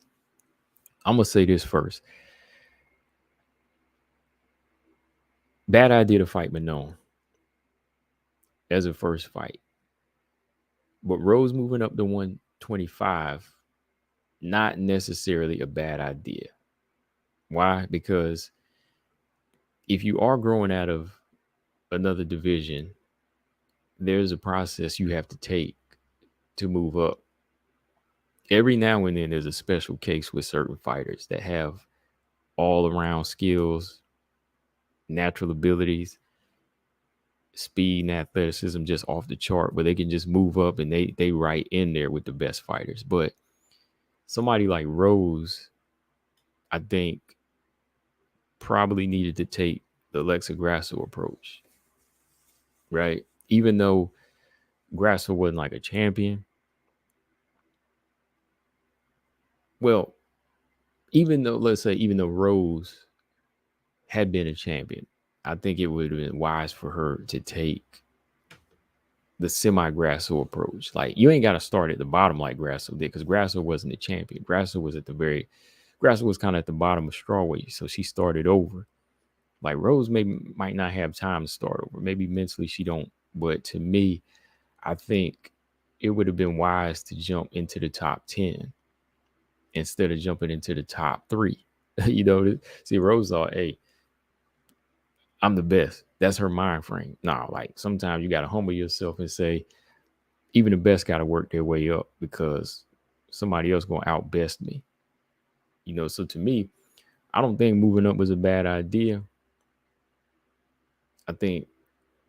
I'm gonna say this first. Bad idea to fight Manon as a first fight. But Rose moving up to 125, not necessarily a bad idea. Why? Because if you are growing out of another division, there's a process you have to take to move up. Every now and then there's a special case with certain fighters that have all around skills, natural abilities, speed and athleticism just off the chart, but they can just move up and they right in there with the best fighters. But somebody like Rose, I think, probably needed to take the Alexa Grasso approach, right? Even though Grasso wasn't like a champion. Well, even though Rose had been a champion, I think it would have been wise for her to take the semi-Grasso approach. Like, you ain't got to start at the bottom like Grasso did, because Grasso wasn't a champion. Grasso was kind of at the bottom of strawweight, so she started over. Like, Rose might not have time to start over. Maybe mentally she don't. But to me, I think it would have been wise to jump into the top 10 instead of jumping into the top 3. See, Rose thought, hey, I'm the best. That's her mind frame. Nah, like, sometimes you got to humble yourself and say, even the best got to work their way up, because somebody else going to outbest me. So to me, I don't think moving up was a bad idea. I think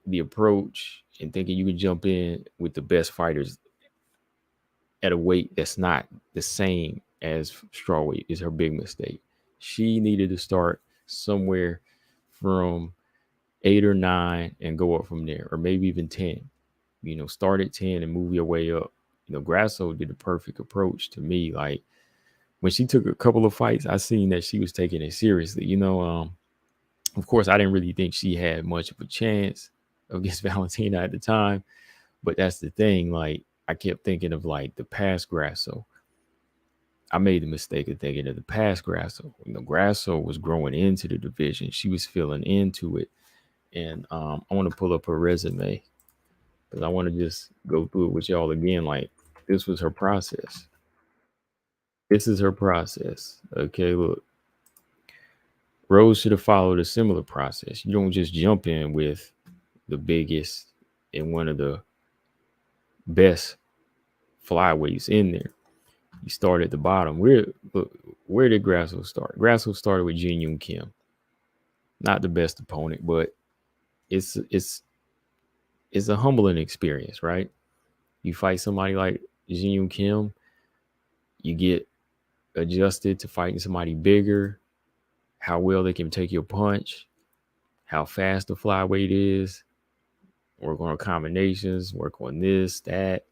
the approach and thinking you can jump in with the best fighters at a weight that's not the same as strawweight is her big mistake. She needed to start somewhere from 8 or 9 and go up from there, or maybe even 10. Start at 10 and move your way up. Grasso did the perfect approach to me. Like, when she took a couple of fights, I seen that she was taking it seriously. Of course, I didn't really think she had much of a chance against Valentina at the time, but that's the thing. Like, I kept thinking of like the past Grasso. I made the mistake of thinking of the past Grasso. Grasso was growing into the division. She was feeling into it. And I want to pull up her resume, because I want to just go through it with y'all again. Like, this was her process. This is her process. Okay, look. Rose should have followed a similar process. You don't just jump in with the biggest and one of the best flyweights in there. You start at the bottom. Where did Grasso start? Grasso started with Jin Yoon Kim. Not the best opponent, but it's a humbling experience, right? You fight somebody like Jin Yoon Kim, you get adjusted to fighting somebody bigger, how well they can take your punch, how fast the flyweight is, work on combinations, work on this, that.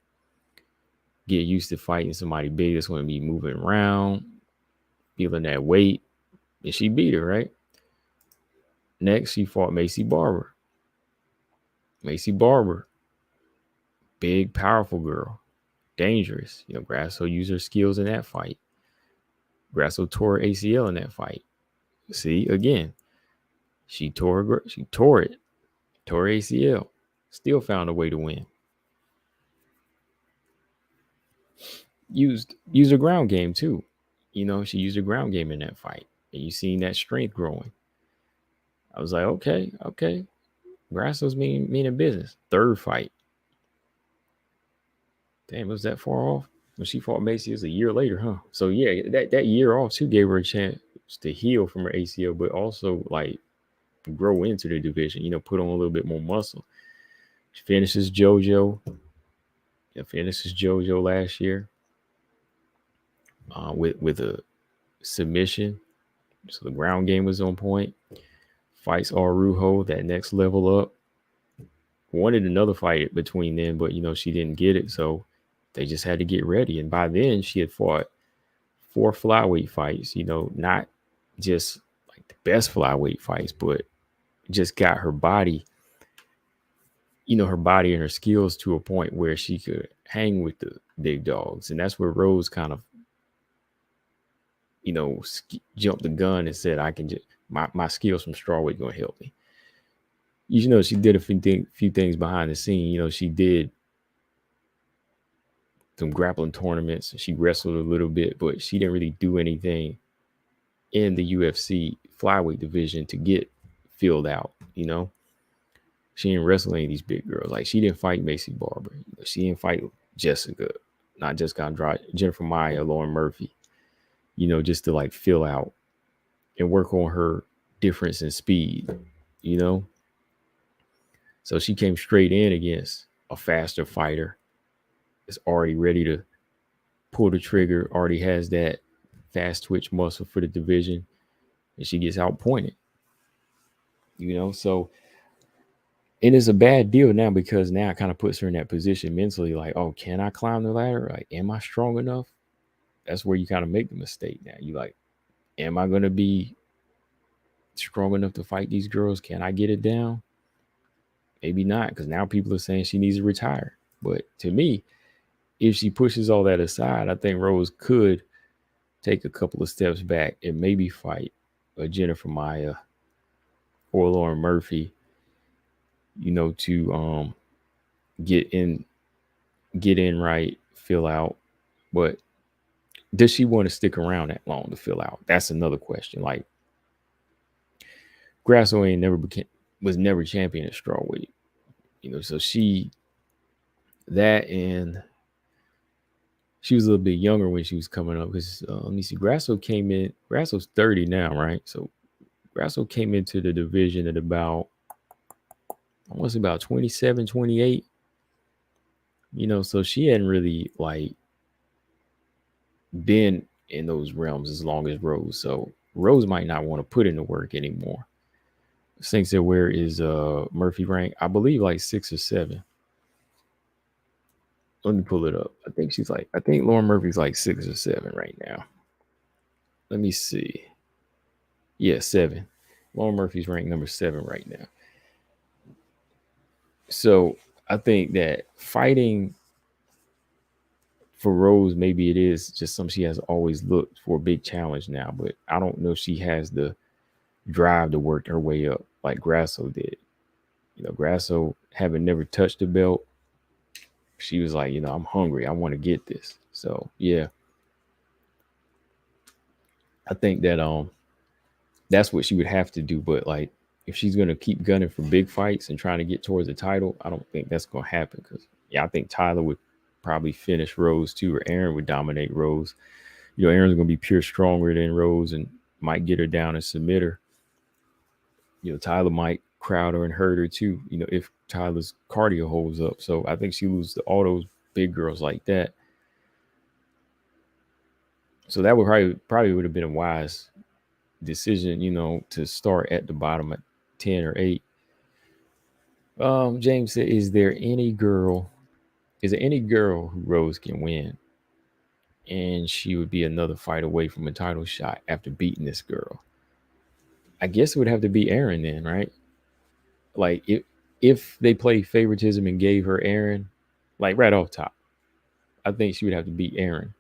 Get used to fighting somebody big that's going to be moving around, feeling that weight. And she beat her, right? Next, she fought Macy Barber. Macy Barber, big, powerful girl, dangerous. Grasso used her skills in that fight. Grasso tore her ACL in that fight. See, again, she tore it, tore ACL, still found a way to win. Used her ground game too. She used her ground game in that fight, and you seen that strength growing. I was like, okay. Grasso's meaning business. Third fight. Damn, was that far off? When she fought Macy, it was a year later, huh? So yeah, that year off too gave her a chance to heal from her ACL, but also like grow into the division. Put on a little bit more muscle. She finishes JoJo. Finishes JoJo last year with a submission. So the ground game was on point. Fights Arujo, that next level up. Wanted another fight between them, but she didn't get it, so they just had to get ready. And by then, she had fought 4 flyweight fights. Not just like the best flyweight fights, but just got her body, her body and her skills to a point where she could hang with the big dogs. And that's where Rose kind of, jumped the gun and said, I can just, my skills from strawweight going to help me. She did a few things behind the scene. She did some grappling tournaments. She wrestled a little bit, but she didn't really do anything in the UFC flyweight division to get filled out. She didn't wrestle any of these big girls. Like, she didn't fight Macy Barber. She didn't fight Jessica, not Jessica Andrade, Jennifer Maia, Lauren Murphy, just to like fill out and work on her difference in speed, So So she came straight in against a faster fighter. Is already ready to pull the trigger, already has that fast twitch muscle for the division, and she gets outpointed. So it is a bad deal now because now it kind of puts her in that position mentally, like, oh, can I climb the ladder? Like, am I strong enough? That's where you kind of make the mistake now. You like, am I going to be strong enough to fight these girls? Can I get it down? Maybe not, because now people are saying she needs to retire. But to me, if she pushes all that aside, I think Rose could take a couple of steps back and maybe fight a Jennifer Maia or Lauren Murphy, to get in right, fill out. But does she want to stick around that long to fill out? That's another question. Like, Grasso was never champion at strawweight, so and she was a little bit younger when she was coming up, because let me see, Grasso's 30 now, right? So Grasso came into the division at about 27, 28, so she hadn't really like been in those realms as long as Rose. So Rose might not want to put in the work anymore. Thinks that where is Murphy ranked? I believe like 6 or 7. Let me pull it up. I think Lauren Murphy's like 6 or 7 right now. Let me see. Yeah, 7. Lauren Murphy's ranked number 7 right now. So I think that fighting for Rose, maybe it is just something she has always looked for, a big challenge now, but I don't know if she has the drive to work her way up like Grasso did. Grasso, having never touched the belt, she was like, I'm hungry. I want to get this. So yeah, I think that that's what she would have to do. But like, if she's gonna keep gunning for big fights and trying to get towards the title, I don't think that's gonna happen. Because I think Tyler would probably finish Rose too, or Aaron would dominate Rose. Aaron's gonna be pure stronger than Rose and might get her down and submit her. Tyler might crowd her and hurt her too, if Tyler's cardio holds up. So I think she loses to all those big girls like that. So that would probably would have been a wise decision, to start at the bottom at 10 or 8. James said, is there any girl who Rose can win and she would be another fight away from a title shot after beating this girl? I guess it would have to be Aaron then, right? Like, if they play favoritism and gave her Aaron, like right off top, I think she would have to beat Aaron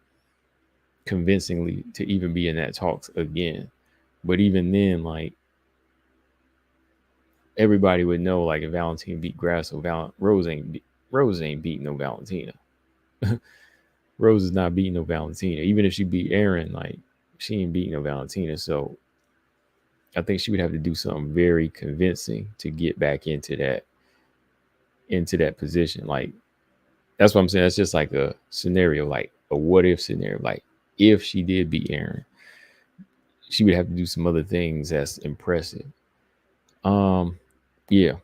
convincingly to even be in that talks again. But even then, like, everybody would know, like, if Valentina beat Grasso, Rose ain't beating no Valentina. Rose is not beating no Valentina. Even if she beat Aaron, like, she ain't beating no Valentina. So I think she would have to do something very convincing to get back into that position. Like, that's what I'm saying. That's just like a scenario, like a what if scenario. Like, if she did beat Aaron, she would have to do some other things that's impressive. Yeah.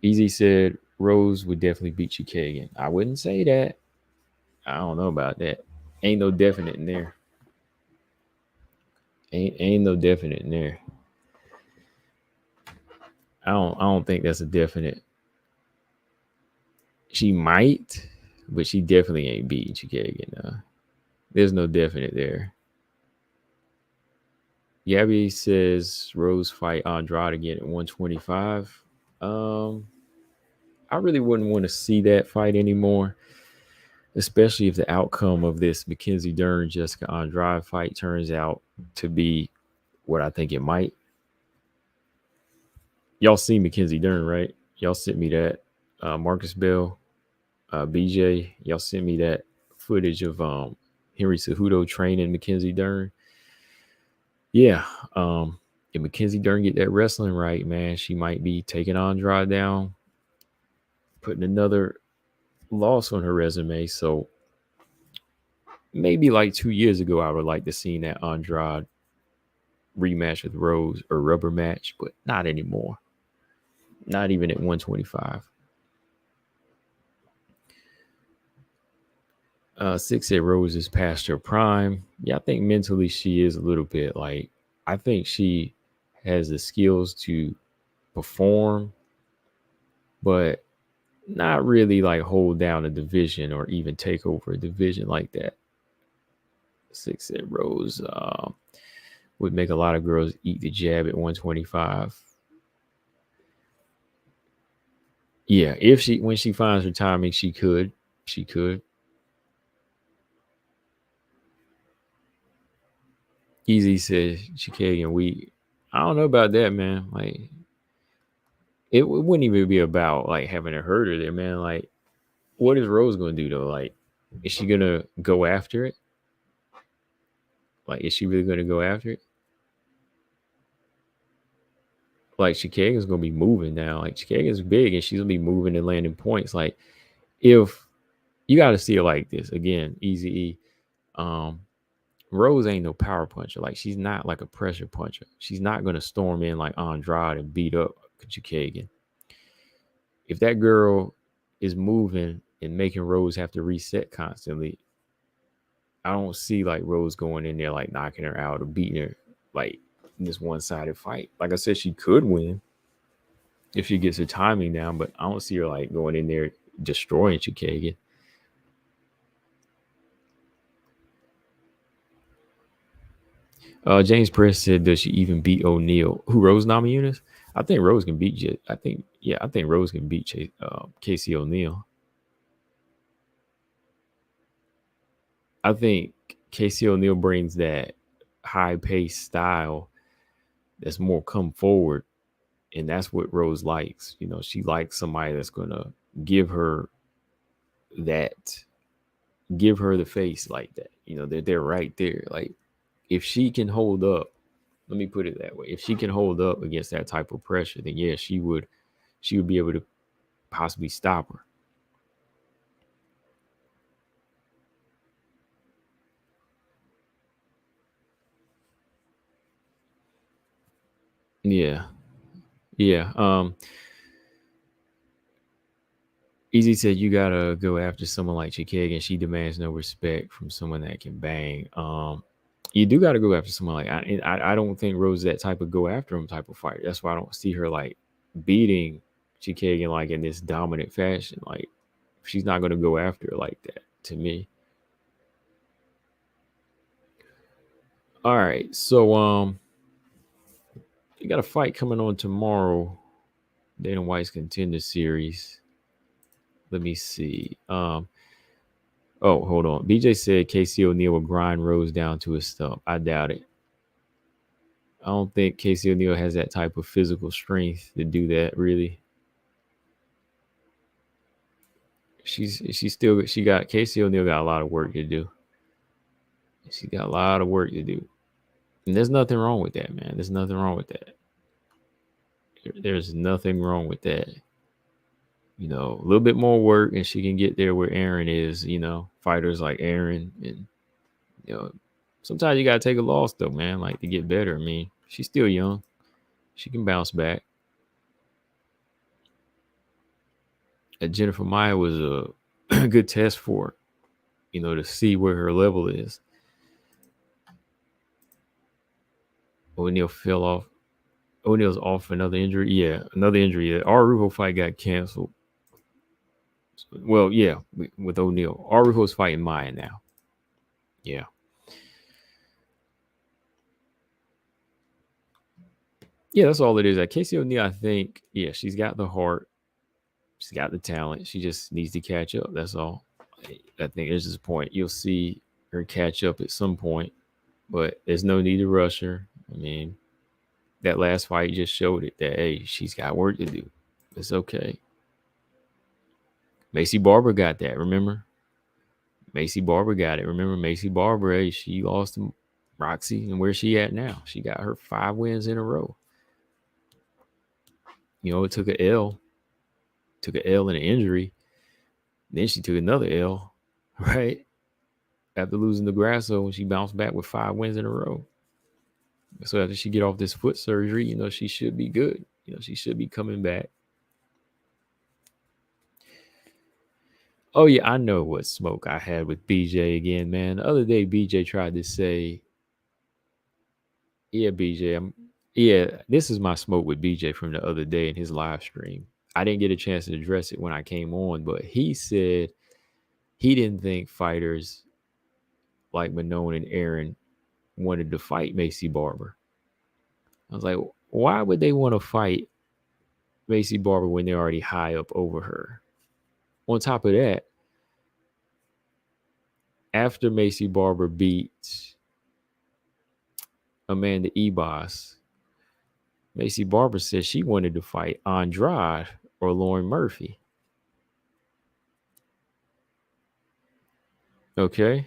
Easy said Rose would definitely beat Jaqueline. I wouldn't say that. I don't know about that. Ain't no definite in there. Ain't no definite in there. I don't think that's a definite. She might, but she definitely ain't beating Jaqueline. There's no definite there. Gabby says Rose fight Andrade again at 125. I really wouldn't want to see that fight anymore, especially if the outcome of this Mackenzie Dern Jessica Andrade fight turns out to be what I think it might. Y'all see Mackenzie Dern, right? Y'all sent me that. Marcus Bell, BJ, y'all sent me that footage of Henry Cejudo training Mackenzie Dern. Yeah, if Mackenzie Dern get that wrestling right, man, she might be taking Andrade down, putting another loss on her resume. So maybe like 2 years ago, I would like to see that Andrade rematch with Rose or rubber match, but not anymore. Not even at 125. 6 said Rose is past her prime. Yeah, I think mentally she is a little bit like, I think she has the skills to perform, but not really like hold down a division or even take over a division like that. 6 said Rose would make a lot of girls eat the jab at 125. Yeah, when she finds her timing, she could. Easy says Chikagian. I don't know about that, man. Like, it wouldn't even be about like having a herder there, man. Like, what is Rose going to do though? Like, is she going to go after it? Like, is she really going to go after it? Like, Chikagian's going to be moving now. Like, Chikagian's big and she's going to be moving and landing points. Like, if you got to see it like this again, Easy E. Rose ain't no power puncher. Like, she's not like a pressure puncher. She's not going to storm in like Andrade and beat up Chikagian. If that girl is moving and making Rose have to reset constantly, I don't see like Rose going in there like knocking her out or beating her like in this one-sided fight. Like I said, she could win if she gets her timing down, but I don't see her like going in there destroying Chikagian. James Press said, "Does she even beat O'Neal? Who, Rose Namajunas? I think Rose can beat. I think Rose can beat Casey O'Neal. I think Casey O'Neal brings that high-paced style that's more come forward, and that's what Rose likes. You know, she likes somebody that's gonna give her the face like that. You know, they're right there. Like, if she can hold up, let me put it that way. If she can hold up against that type of pressure, then yeah, she would be able to possibly stop her. Yeah. Easy said you gotta go after someone like Chikagian. She demands no respect from someone that can bang. You do gotta go after someone like I don't think Rose is that type of go after him type of fighter. That's why I don't see her like beating Chikagian like in this dominant fashion. Like, she's not gonna go after her like that to me. All right, so you got a fight coming on tomorrow. Dana White's Contender Series. Let me see. Oh, hold on. BJ said Casey O'Neal will grind Rose down to a stump. I doubt it. I don't think Casey O'Neal has that type of physical strength to do that, really. She got Casey O'Neal got a lot of work to do. She got a lot of work to do. And there's nothing wrong with that, man. There's nothing wrong with that. There's nothing wrong with that. You know, a little bit more work and she can get there where Aaron is, you know, fighters like Aaron. And, you know, sometimes you got to take a loss, though, man, like to get better. I mean, she's still young. She can bounce back. Jennifer Maya was a good test for her, you know, to see where her level is. O'Neal fell off. O'Neal's off another injury. Yeah, another injury. The Arujo fight got canceled. Well, yeah, with O'Neal. Arujo's fighting Maya now. Yeah. Yeah, that's all it is. Like, Casey O'Neal, I think, yeah, she's got the heart. She's got the talent. She just needs to catch up. That's all. I think there's this point. You'll see her catch up at some point, but there's no need to rush her. I mean, that last fight just showed it that, hey, she's got work to do. It's okay. Macy Barber got that, remember? Macy Barber got it. Remember, Macy Barber, hey, she lost to Roxy, and where's she at now? She got her 5 wins in a row. You know, it took an L. Took an L and an injury. Then she took another L, right? After losing to Grasso, when she bounced back with 5 wins in a row. So after she get off this foot surgery, you know, she should be good. You know, she should be coming back. Oh yeah, I know what smoke I had with BJ again, man. The other day, BJ tried to say, "Yeah, BJ, yeah, this is my smoke with BJ from the other day in his live stream." I didn't get a chance to address it when I came on, but he said he didn't think fighters like Manon and Aaron wanted to fight Macy Barber. I was like, why would they want to fight Macy Barber when they're already high up over her? On top of that, after Macy Barber beat Amanda Ebos, Macy Barber said she wanted to fight Andrade or Lauren Murphy. Okay.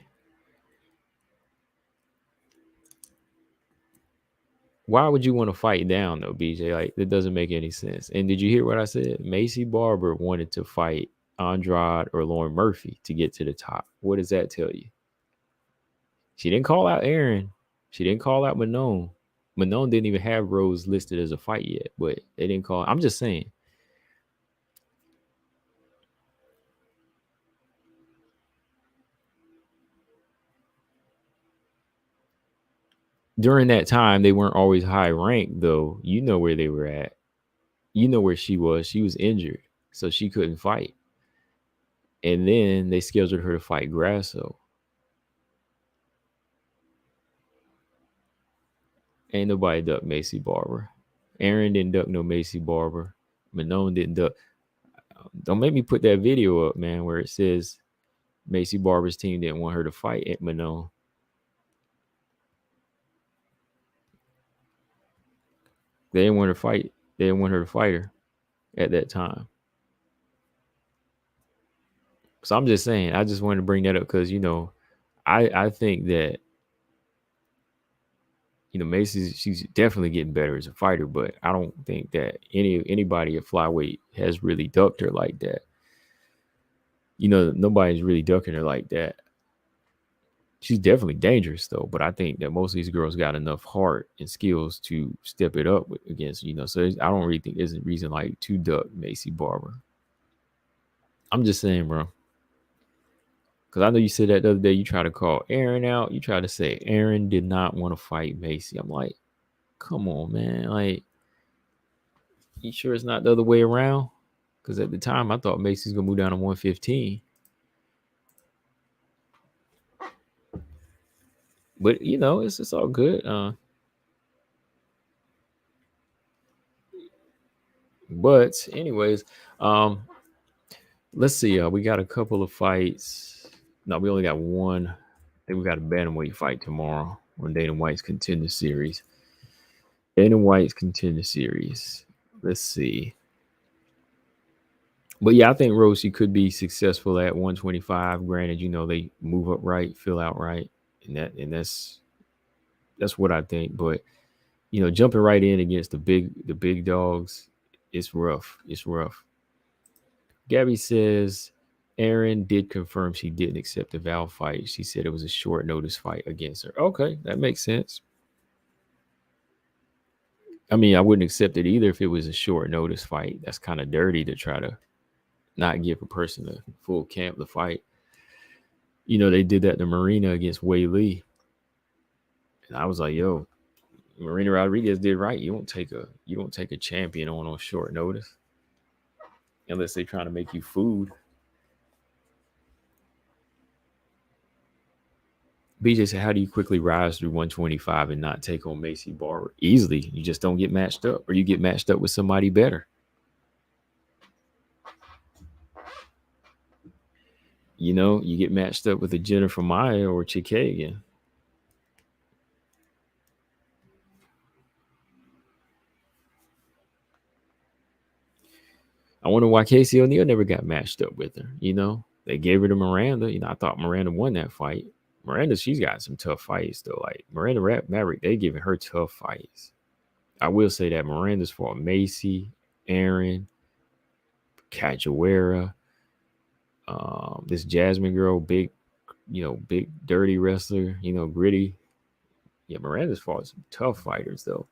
Why would you want to fight down though, BJ? Like, that doesn't make any sense. And did you hear what I said? Macy Barber wanted to fight Andrade or Lauren Murphy to get to the top. What does that tell you? She didn't call out Aaron. She didn't call out Manon. Manon didn't even have Rose listed as a fight yet, but they didn't call. I'm just saying. During that time, they weren't always high ranked, though. You know where they were at. You know where she was. She was injured, so she couldn't fight. And then they scheduled her to fight Grasso. Ain't nobody duck Macy Barber. Aaron didn't duck no Macy Barber. Manon didn't duck. Don't make me put that video up, man, where it says Macy Barber's team didn't want her to fight at Manon. They didn't want her to fight. They didn't want her to fight her at that time. So I'm just saying, I just wanted to bring that up because, I think that, Macy's, she's definitely getting better as a fighter, but I don't think that anybody at flyweight has really ducked her like that. Nobody's really ducking her like that. She's definitely dangerous though, but I think that most of these girls got enough heart and skills to step it up against, so I don't really think there's a reason like to duck Macy Barber. I'm just saying, bro. Because I know you said that the other day, you try to call Aaron out. You try to say Aaron did not want to fight Macy. I'm like, come on, man. Like, you sure it's not the other way around? Because at the time, I thought Macy's going to move down to 115. But, it's all good. But anyways, let's see. We got a couple of fights. No, we only got one. I think we got a bantamweight fight tomorrow on Dana White's Contender Series. Dana White's Contender Series. Let's see. But yeah, I think Rose, she could be successful at 125. Granted, they move up right, fill out right, and that's what I think. But jumping right in against the big dogs, it's rough. It's rough. Gabby says Aaron did confirm she didn't accept the Val fight. She said it was a short notice fight against her. Okay, that makes sense. I mean, I wouldn't accept it either if it was a short notice fight. That's kind of dirty to try to not give a person a full camp to fight. They did that to Marina against Wei Lee. And I was like, yo, Marina Rodriguez did right. You don't take a champion on short notice. Unless they're trying to make you food. BJ said, how do you quickly rise through 125 and not take on Macy Barber? Easily. You just don't get matched up, or you get matched up with somebody better. You get matched up with a Jennifer Maia or Chikagan. I wonder why Casey O'Neill never got matched up with her. They gave her to Miranda. I thought Miranda won that fight. Miranda, she's got some tough fights though. Like Miranda Maverick, they giving her tough fights. I will say that Miranda's fought Macy, Aaron, Cachoeira, this Jasmine girl, big dirty wrestler, gritty. Yeah, Miranda's fought some tough fighters though.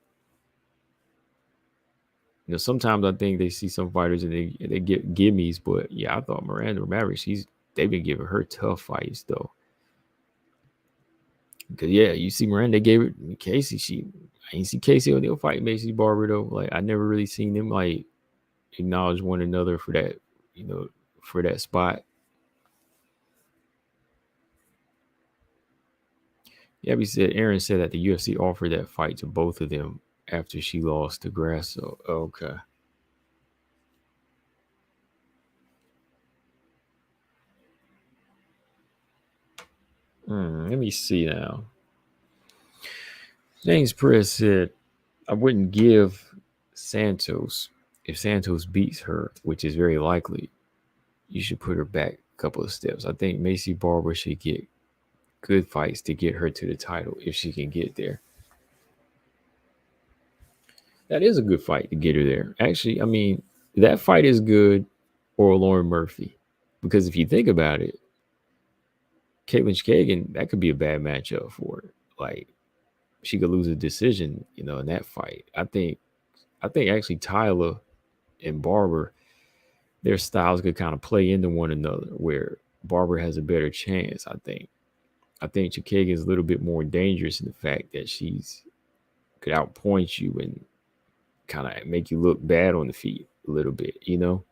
Sometimes I think they see some fighters and they get gimmies, but yeah, I thought Miranda Maverick, she's they've been giving her tough fights though. Cause yeah, you see Miranda gave it Casey. I ain't see Casey O'Neill fight Macy Barber though. Like I never really seen them like acknowledge one another for that, for that spot. Yeah, Aaron said that the UFC offered that fight to both of them after she lost to Grasso. Okay. Let me see now. James Perez said, I wouldn't give Santos, if Santos beats her, which is very likely, you should put her back a couple of steps. I think Macy Barber should get good fights to get her to the title if she can get there. That is a good fight to get her there. Actually, I mean, that fight is good, or Lauren Murphy. Because if you think about it, Caitlin Kagan, that could be a bad matchup for her. Like, she could lose a decision, in that fight. I think actually Tyler and Barber, their styles could kind of play into one another where Barber has a better chance, I think. I think Chikagan is a little bit more dangerous in the fact that she's could outpoint you and kind of make you look bad on the feet a little bit, All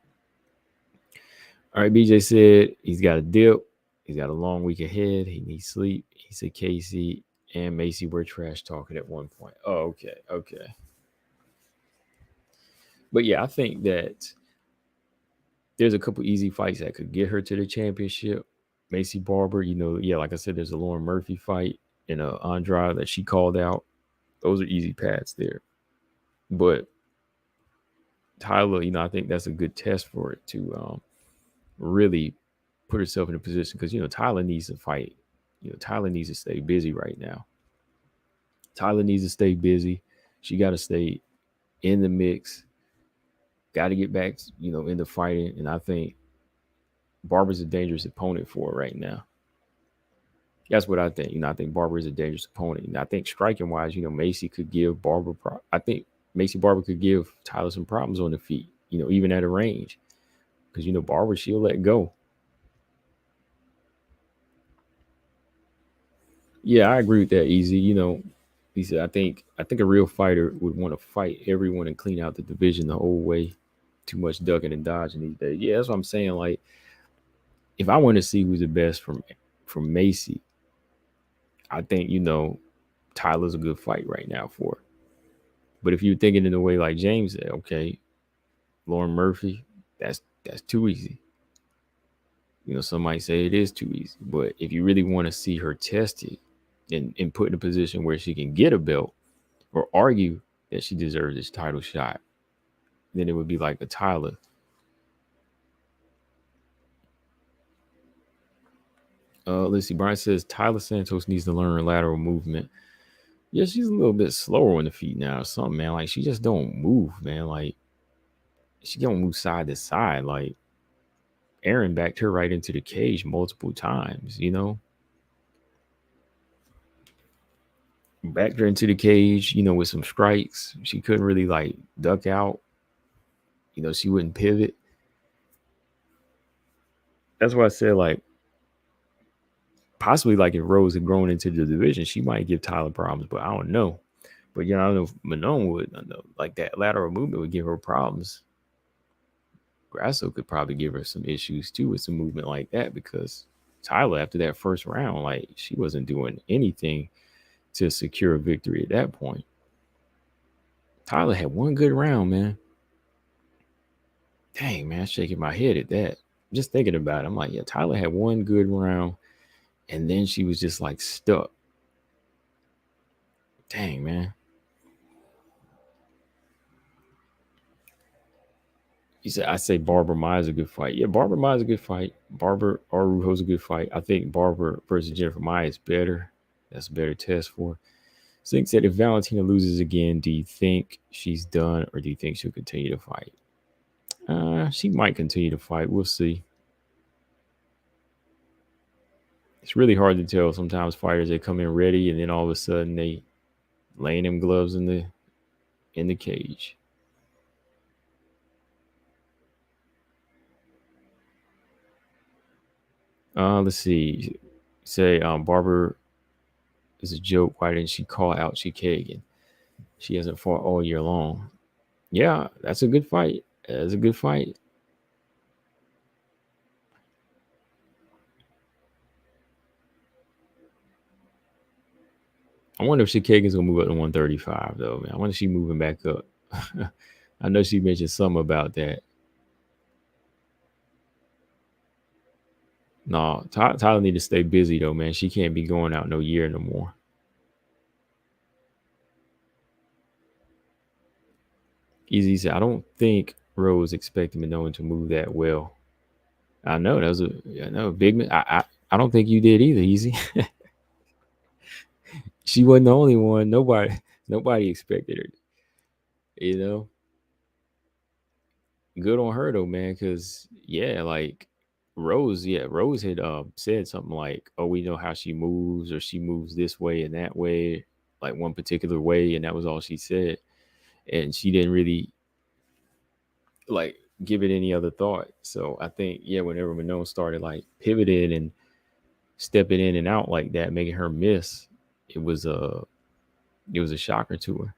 right, BJ said he's got a dip. He's got a long week ahead. He needs sleep. He said Casey and Macy were trash talking at one point. Oh, okay. But yeah, I think that there's a couple easy fights that could get her to the championship. Macy Barber, like I said, there's a Lauren Murphy fight and a Andrade that she called out. Those are easy paths there. But Tyler, I think that's a good test for it to really put herself in a position because, Tyler needs to fight. Tyler needs to stay busy right now. Tyler needs to stay busy. She got to stay in the mix. Got to get back, into fighting. And I think Barber's a dangerous opponent for her right now. That's what I think. I think Barber is a dangerous opponent. And I think striking wise, Macy could give Barber. I think Macy Barber could give Tyler some problems on the feet. Even at a range, because Barber, she'll let go. Yeah, I agree with that. Easy. He said, I think a real fighter would want to fight everyone and clean out the division the whole way. Too much ducking and dodging these days. Yeah, that's what I'm saying. Like, if I want to see who's the best from Macy, I think Tyler's a good fight right now for her. But if you're thinking in the way like James said, okay, Lauren Murphy, that's too easy. Some might say it is too easy. But if you really want to see her tested and put in a position where she can get a belt or argue that she deserves this title shot, then it would be like a Tyler. Let's see. Brian says Tyler Santos needs to learn lateral movement. Yeah, she's a little bit slower on the feet now or something, man. Like, she just don't move, man. Like, she don't move side to side. Like, Aaron backed her right into the cage multiple times, Backed her into the cage, with some strikes. She couldn't really, like, duck out. She wouldn't pivot. That's why I said, like, possibly, like, if Rose had grown into the division, she might give Tyler problems, but I don't know. But, I don't know if Manon would. I know, like, that lateral movement would give her problems. Grasso could probably give her some issues, too, with some movement like that, because Tyler, after that first round, like, she wasn't doing anything to secure a victory at that point. Tyler had one good round, man. Dang, man, shaking my head at that. Just thinking about it, I'm like, yeah, Tyler had one good round, and then she was just like stuck. Dang, man. He said, I say Barber Maya's a good fight. Yeah, Barber Maya's a good fight. Barber Arujo's a good fight. I think Barber versus Jennifer Maia is better. That's a better test for her. Sink said, if Valentina loses again, do you think she's done, or do you think she'll continue to fight? She might continue to fight. We'll see. It's really hard to tell. Sometimes fighters, they come in ready, and then all of a sudden they laying them gloves in the cage. Let's see. Say Barber is a joke. Why didn't she call out Kagan? She hasn't fought all year long. Yeah, that's a good fight. That's a good fight. I wonder if Kagan's gonna move up to 135 though, man. I wonder if she's moving back up. I know she mentioned something about that. No, Tyler need to stay busy though, man. She can't be going out no year no more. Easy said, I don't think Rose expected Manon to move that well. I know that was I know big. I don't think you did either. Easy. She wasn't the only one. Nobody expected her. You know, good on her though, man. Because yeah, like Rose had said something like, "Oh, we know how she moves, or she moves this way and that way, like one particular way," and that was all she said. And she didn't really like give it any other thought. So I think yeah, whenever Manon started like pivoting and stepping in and out like that, making her miss, it was a shocker to her.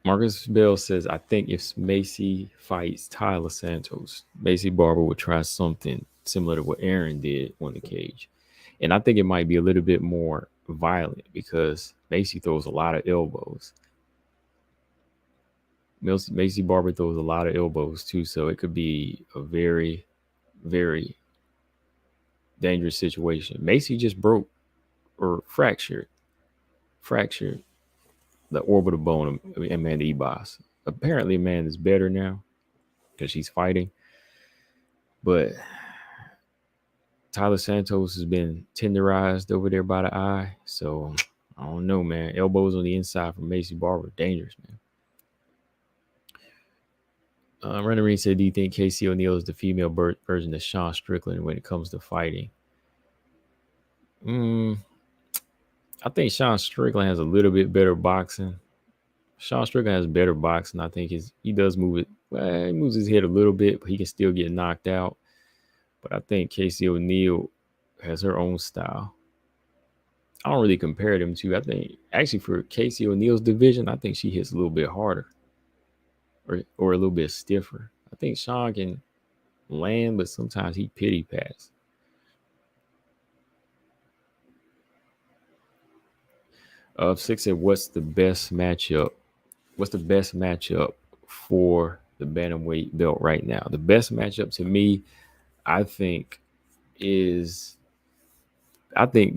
Marcus Bell says, I think if Macy fights Tyler Santos, Macy Barber would try something similar to what Aaron did on the cage. And I think it might be a little bit more violent because Macy throws a lot of elbows. Macy Barber throws a lot of elbows too. So it could be a very, very dangerous situation. Macy just broke or fractured the orbital bone of Amanda Ebas. Apparently, Amanda is better now because she's fighting. But Tyler Santos has been tenderized over there by the eye. So I don't know, man. Elbows on the inside from Macy Barber, dangerous, man. Runner Reed said, do you think Casey O'Neill is the female version of Sean Strickland when it comes to fighting? I think Sean Strickland has a little bit better boxing. Sean Strickland has better boxing. I think he does move it. Well, he moves his head a little bit, but he can still get knocked out. But I think Casey O'Neill has her own style. I don't really compare them to. I think actually for Casey O'Neill's division, I think she hits a little bit harder or a little bit stiffer. I think Sean can land, but sometimes he pity pass. Six said, what's the best matchup? What's the best matchup for the bantamweight belt right now? The best matchup to me, I think the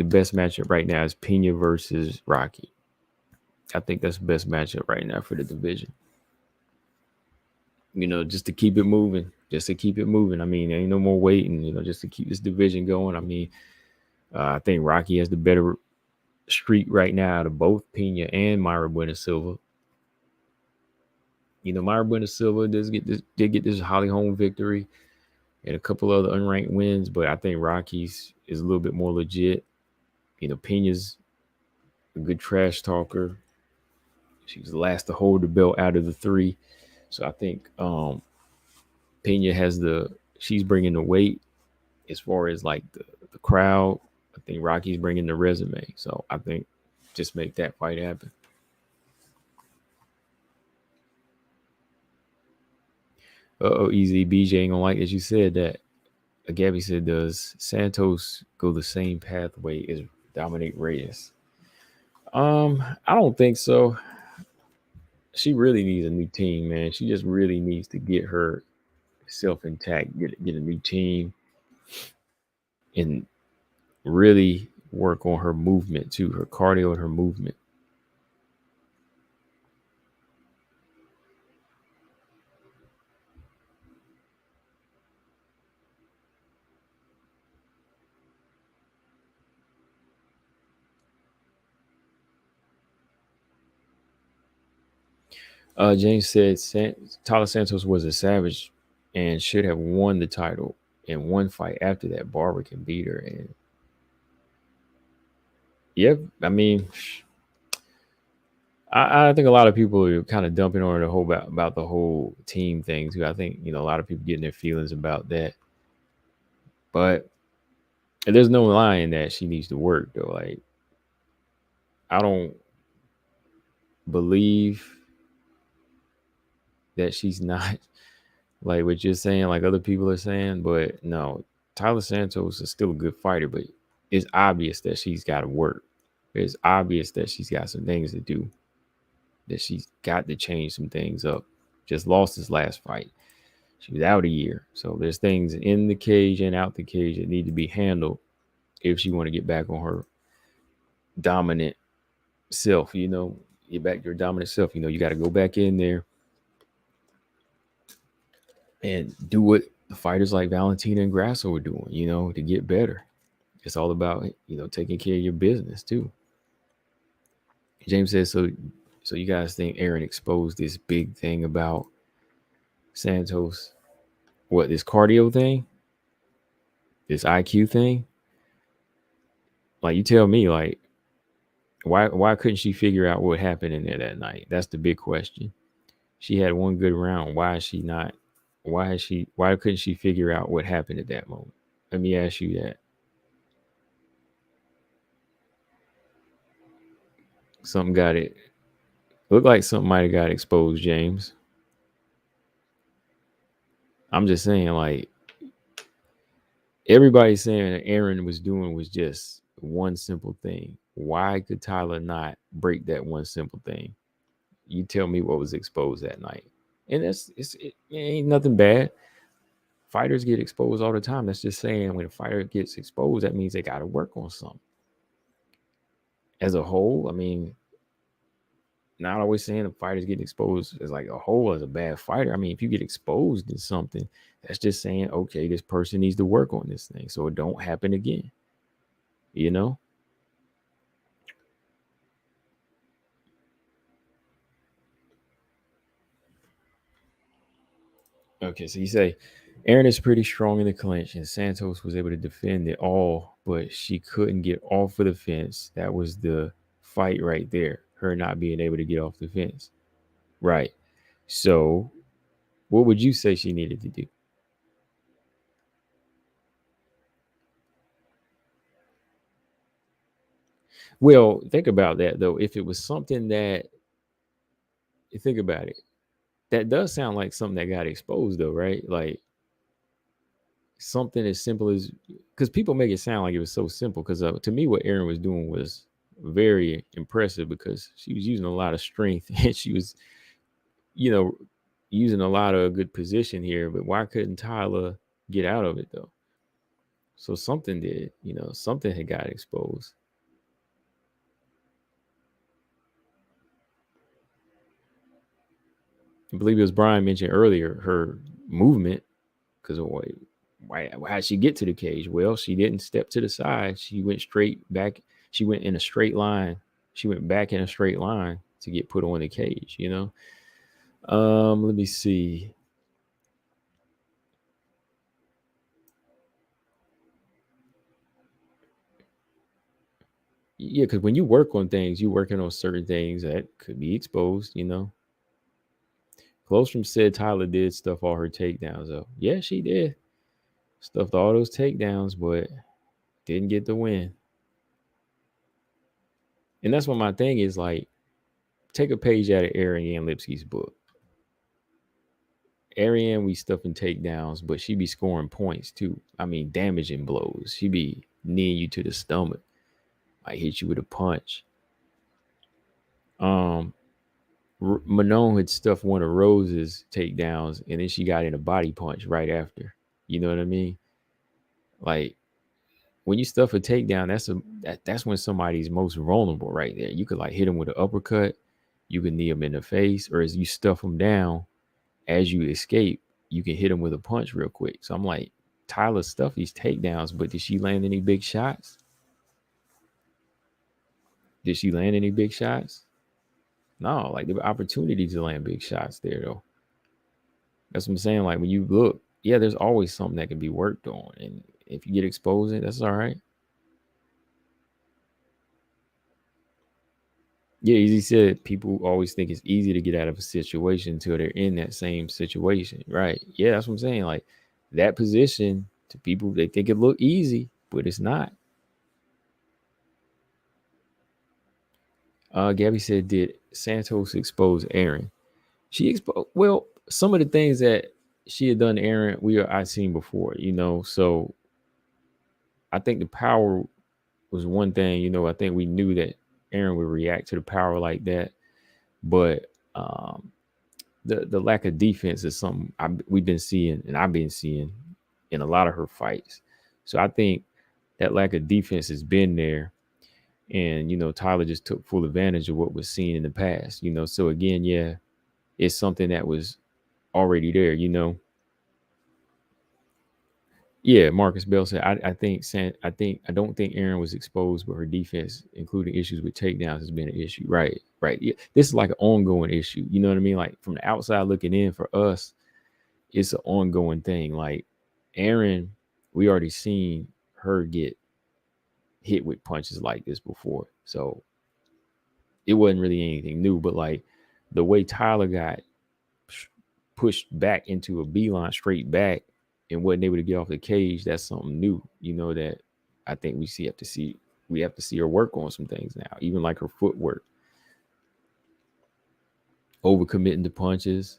best matchup right now is Pena versus Rocky. I think that's the best matchup right now for the division. You know, just to keep it moving. I mean, ain't no more waiting, you know, just to keep this division going. I mean, I think Rocky has the better streak right now out of both Pena and Mayra Bueno Silva. You know, Mayra Bueno Silva did get this Holly Holm victory and a couple other unranked wins, but I think Rocky's is a little bit more legit. You know, Pena's a good trash talker. She was the last to hold the belt out of the three. So I think Pena she's bringing the weight as far as like the crowd. I think Rocky's bringing the resume. So I think just make that fight happen. Easy. BJ ain't gonna like as you said that. Gabby said, does Santos go the same pathway as Dominic Reyes? I don't think so. She really needs a new team, man. She just really needs to get herself intact, get a new team, and really work on her movement too, her cardio and her movement. James said Tyler Santos was a savage and should have won the title in one fight. After that, Barber can beat her. And yeah, I mean, I think a lot of people are kind of dumping on her the whole about the whole team thing too. I think a lot of people getting their feelings about that, but there's no lying that she needs to work though. Like I don't believe that she's not like what you're saying, like other people are saying, but no, Tyler Santos is still a good fighter, but it's obvious that she's got to work. It's obvious that she's got some things to do, that she's got to change some things up. Just lost his last fight. She was out a year. So there's things in the cage and out the cage that need to be handled if she want to get back on her dominant self, get back to your dominant self. You got to go back in there and do what the fighters like Valentina and Grasso were doing, to get better. It's all about, taking care of your business too. James says, so you guys think Aaron exposed this big thing about Santos? What, this cardio thing? This IQ thing? Like, you tell me, like, why couldn't she figure out what happened in there that night? That's the big question. She had one good round. Why couldn't she figure out what happened at that moment? Let me ask you that. Something got it. Looked like something might have got exposed, James. I'm just saying, like, everybody's saying that Aaron was doing was just one simple thing. Why could Tyler not break that one simple thing? You tell me what was exposed that night. And it ain't nothing bad. Fighters get exposed all the time. That's just saying when a fighter gets exposed, that means they got to work on something. As a whole, I mean, not always saying the fighters getting exposed as like a whole as a bad fighter. I mean, if you get exposed in something, that's just saying, okay, this person needs to work on this thing so it don't happen again. Okay, so you say Aaron is pretty strong in the clinch, and Santos was able to defend it all, but she couldn't get off of the fence. That was the fight right there. Her not being able to get off the fence. Right. So, what would you say she needed to do? Well, think about that though. If it was something that, think about it, that does sound like something that got exposed though, right? Like something as simple as, because people make it sound like it was so simple. Because to me, what Aaron was doing was very impressive because she was using a lot of strength and she was, you know, using a lot of good position here. But why couldn't Tyler get out of it though? So something did, something had got exposed. I believe it was Brian mentioned earlier her movement, because why how'd she get to the cage? Well, she didn't step to the side. She went straight back. She went in a straight line. She went back in a straight line to get put on the cage. Let me see. Yeah, because when you work on things, you're working on certain things that could be exposed. Clostrom said Tyler did stuff all her takedowns, though. Yeah, she did. Stuffed all those takedowns, but didn't get the win. And that's what my thing is, like, take a page out of Ariane Lipsky's book. Ariane, we stuffing takedowns, but she be scoring points too. I mean, damaging blows. She be kneeing you to the stomach. Might hit you with a punch. Manon had stuffed one of Rose's takedowns, and then she got in a body punch right after. You know what I mean? Like, when you stuff a takedown, that's when somebody's most vulnerable right there. You could like hit them with an uppercut, you could knee them in the face, or as you stuff them down, as you escape, you can hit them with a punch real quick. So I'm like, Tyler stuffed these takedowns, but did she land any big shots? Did she land any big shots? No, like there were opportunities to land big shots there though. That's what I'm saying. Like when you look, yeah, there's always something that can be worked on. And if you get exposed, that's all right. Yeah, as he said, people always think it's easy to get out of a situation until they're in that same situation, right? Yeah, that's what I'm saying. Like that position to people, they think it look easy, but it's not. Gabby said, "Did Santos expose Aaron?" She exposed. Well, some of the things that she had done to Aaron, I've seen before. So I think the power was one thing. I think we knew that Aaron would react to the power like that, but the lack of defense is something we've been seeing, and I've been seeing in a lot of her fights. So I think that lack of defense has been there, and Tyler just took full advantage of what was seen in the past. So again, yeah, it's something that was already there. Yeah, Marcus Bell said, I don't think Aaron was exposed, but her defense, including issues with takedowns, has been an issue. Right, right. Yeah, this is like an ongoing issue. You know what I mean? Like from the outside looking in, for us, it's an ongoing thing. Like Aaron, we already seen her get hit with punches like this before, so it wasn't really anything new. But like the way Tyler got pushed back into a beeline straight back and wasn't able to get off the cage, that's something new. That I think we have to see her work on some things now, even like her footwork, overcommitting to punches.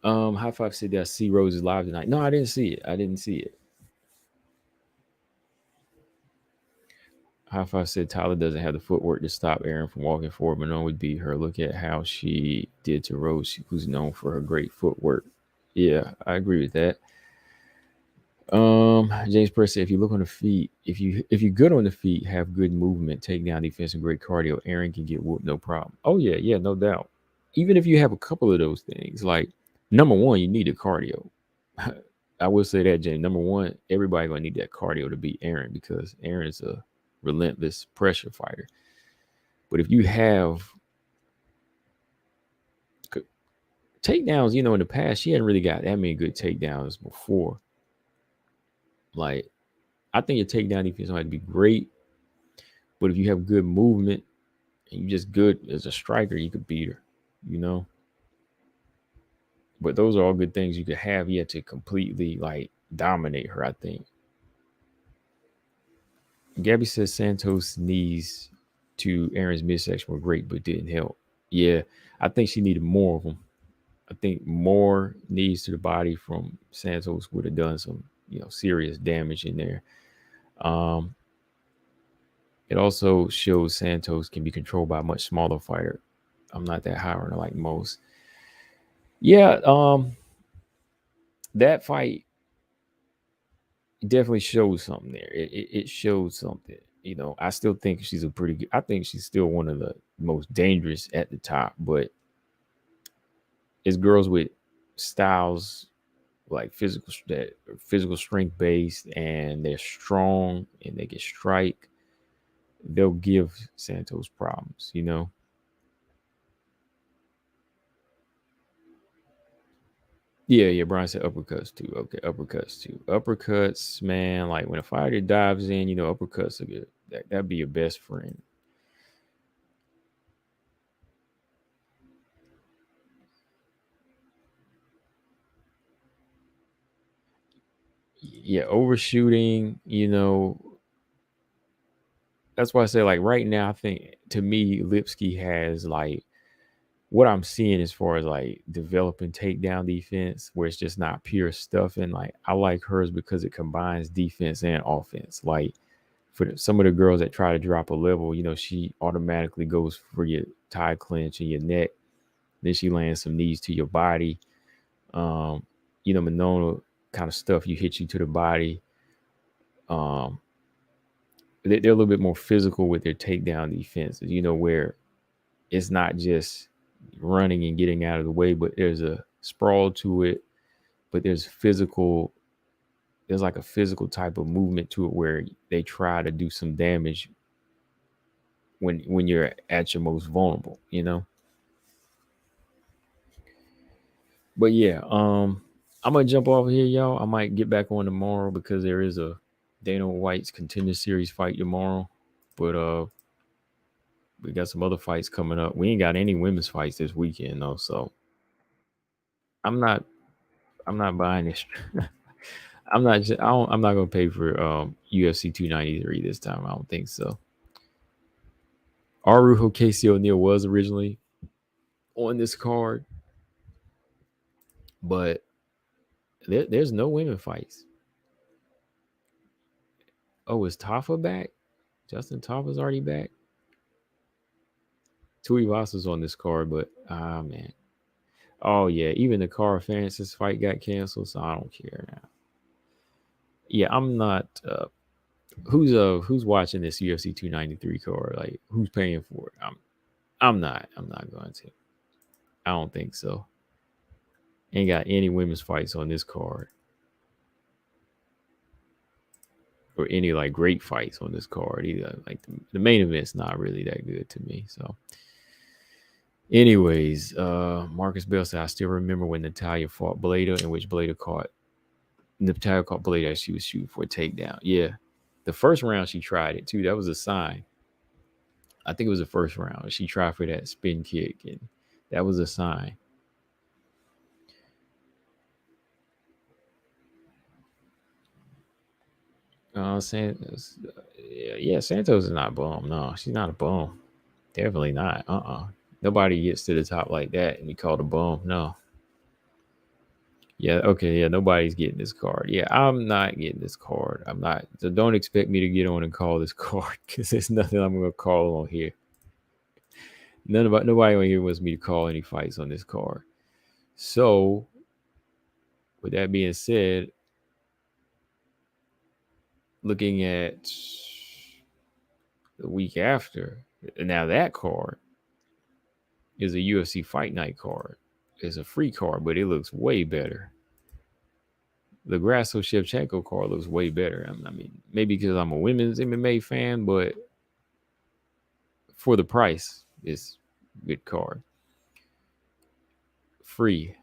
High Five said that I see Roses live tonight. No, I didn't see it. I didn't see it. High Five said Tyler doesn't have the footwork to stop Aaron from walking forward. Manon would beat her. Look at how she did to Rose, who's known for her great footwork. Yeah, I agree with that. James Press said, if you look on the feet, if you're good on the feet, have good movement, take down defense, and great cardio, Aaron can get whooped, no problem. Oh yeah, yeah, no doubt. Even if you have a couple of those things, like number one, you need a cardio. I will say that, James. Number one, everybody gonna need that cardio to beat Aaron because Aaron's a relentless pressure fighter. But if you have takedowns, in the past, she hadn't really got that many good takedowns before. Like, I think your takedown defense might be great, but if you have good movement and you're just good as a striker, you could beat her, you know. But those are all good things you could have yet to completely like dominate her, I think. Gabby says Santos' knees to Aaron's midsection were great, but didn't help. Yeah, I think she needed more of them. I think more knees to the body from Santos would have done some, serious damage in there. Um, it also shows Santos can be controlled by a much smaller fighter. I'm not that high on her like most. Yeah, that fight definitely shows something there. It showed something. I still think she's a pretty good. I think she's still one of the most dangerous at the top, but it's girls with styles like physical strength based, and they're strong and they can strike. They'll give Santos problems. Yeah, yeah. Brian said uppercuts too. Okay, uppercuts too. Uppercuts, man. Like when a fighter dives in, uppercuts are good. That'd be your best friend. Yeah, overshooting. That's why I say like right now. I think to me, Lipsky has like what I'm seeing as far as like developing takedown defense, where it's just not pure stuffing. Like I like hers because it combines defense and offense. Like for some of the girls that try to drop a level, she automatically goes for your tie clinch and your neck. Then she lands some knees to your body. Um, Monona kind of stuff you hit you to the body. Um, they're a little bit more physical with their takedown defenses, where it's not just running and getting out of the way, but there's a sprawl to it, but there's like a physical type of movement to it where they try to do some damage when you're at your most vulnerable. But yeah, I'm gonna jump off here, y'all. I might get back on tomorrow because there is a Dana White's Contender Series fight tomorrow, but we got some other fights coming up. We ain't got any women's fights this weekend though, so I'm not I'm not buying this. I'm not gonna pay for UFC 293 this time. I don't think so. Arujo Casey O'Neill was originally on this card, but there's no women fights. Oh, is Tafa back? Justin Tafa's already back. Tuivasa's on this card, but man. Oh yeah, even the Cara Francis fight got canceled, so I don't care now. Yeah, I'm not who's watching this UFC 293 card? Like who's paying for it? I'm not going to. I don't think so. Ain't got any women's fights on this card. Or any like great fights on this card either. Like the main event's not really that good to me. So anyways, Marcus Bell said, I still remember when Natalia fought Bleda, in which Natalia caught Bleda as she was shooting for a takedown. Yeah. The first round she tried it too. That was a sign. I think it was the first round. She tried for that spin kick, and that was a sign. Santos, yeah, Santos is not a bum. No, she's not a bum. Definitely not. Nobody gets to the top like that and be called a bum. No. Yeah, okay, yeah, nobody's getting this card. Yeah, I'm not getting this card. I'm not. So don't expect me to get on and call this card because there's nothing I'm gonna call on here. Nobody on here wants me to call any fights on this card. So, with that being said, looking at the week after, now that card is a UFC Fight Night card. It's a free card, but it looks way better. The Grasso Shevchenko card looks way better. I mean, maybe because I'm a women's MMA fan, but for the price, it's a good card. Free.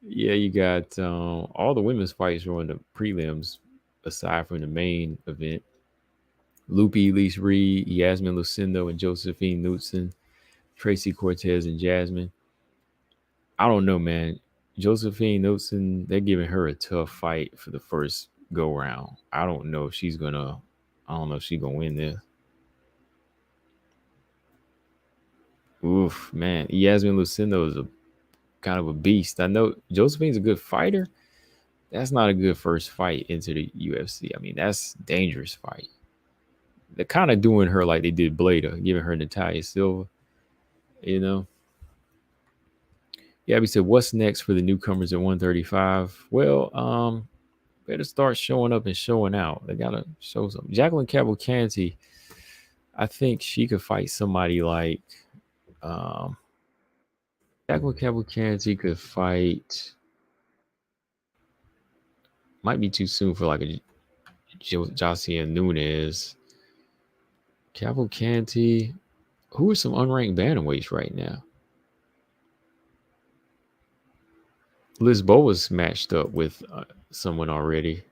Yeah, you got all the women's fights are on the prelims, aside from the main event. Lupi, Elise Reed, Yasmin Lucindo, and Josephine Knudsen, Tracy Cortez, and Jasmine. I don't know, man. Josephine Knudsen, they're giving her a tough fight for the first go round. I don't know if she's gonna win this. Oof, man. Yasmin Lucindo is a kind of a beast. I know Josephine's a good fighter. That's not a good first fight into the UFC. I mean, that's a dangerous fight. They're kind of doing her like they did Bleda, giving her Natalia Silva. You know. Yeah, we said, what's next for the newcomers at 135? Well, better start showing up and showing out. They gotta show something. Jaqueline Cavalcanti, I think she could fight somebody like Jaqueline Cavalcanti could fight. Might be too soon for like a Joselyne Nunes. Cavalcanti. Who are some unranked bantamweights right now? Lisboa's matched up with someone already.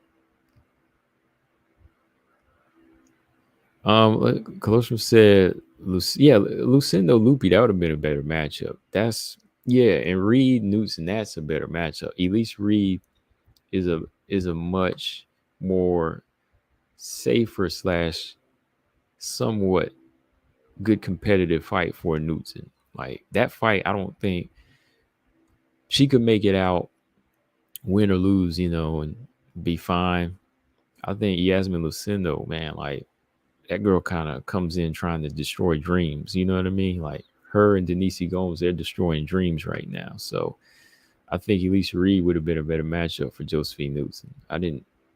Colossus said, Lucindo Lupi, that would have been a better matchup. And Reed Knudsen, that's a better matchup. Elise Reed is a much more safer / somewhat good competitive fight for Knudsen. Like that fight, I don't think she could make it out, win or lose, and be fine. I think Yasmin Lucindo, man, like that girl kind of comes in trying to destroy dreams. You know what I mean? Like her and Denise Gomes, they're destroying dreams right now. So I think Elise Reed would have been a better matchup for Josephine Knudsen.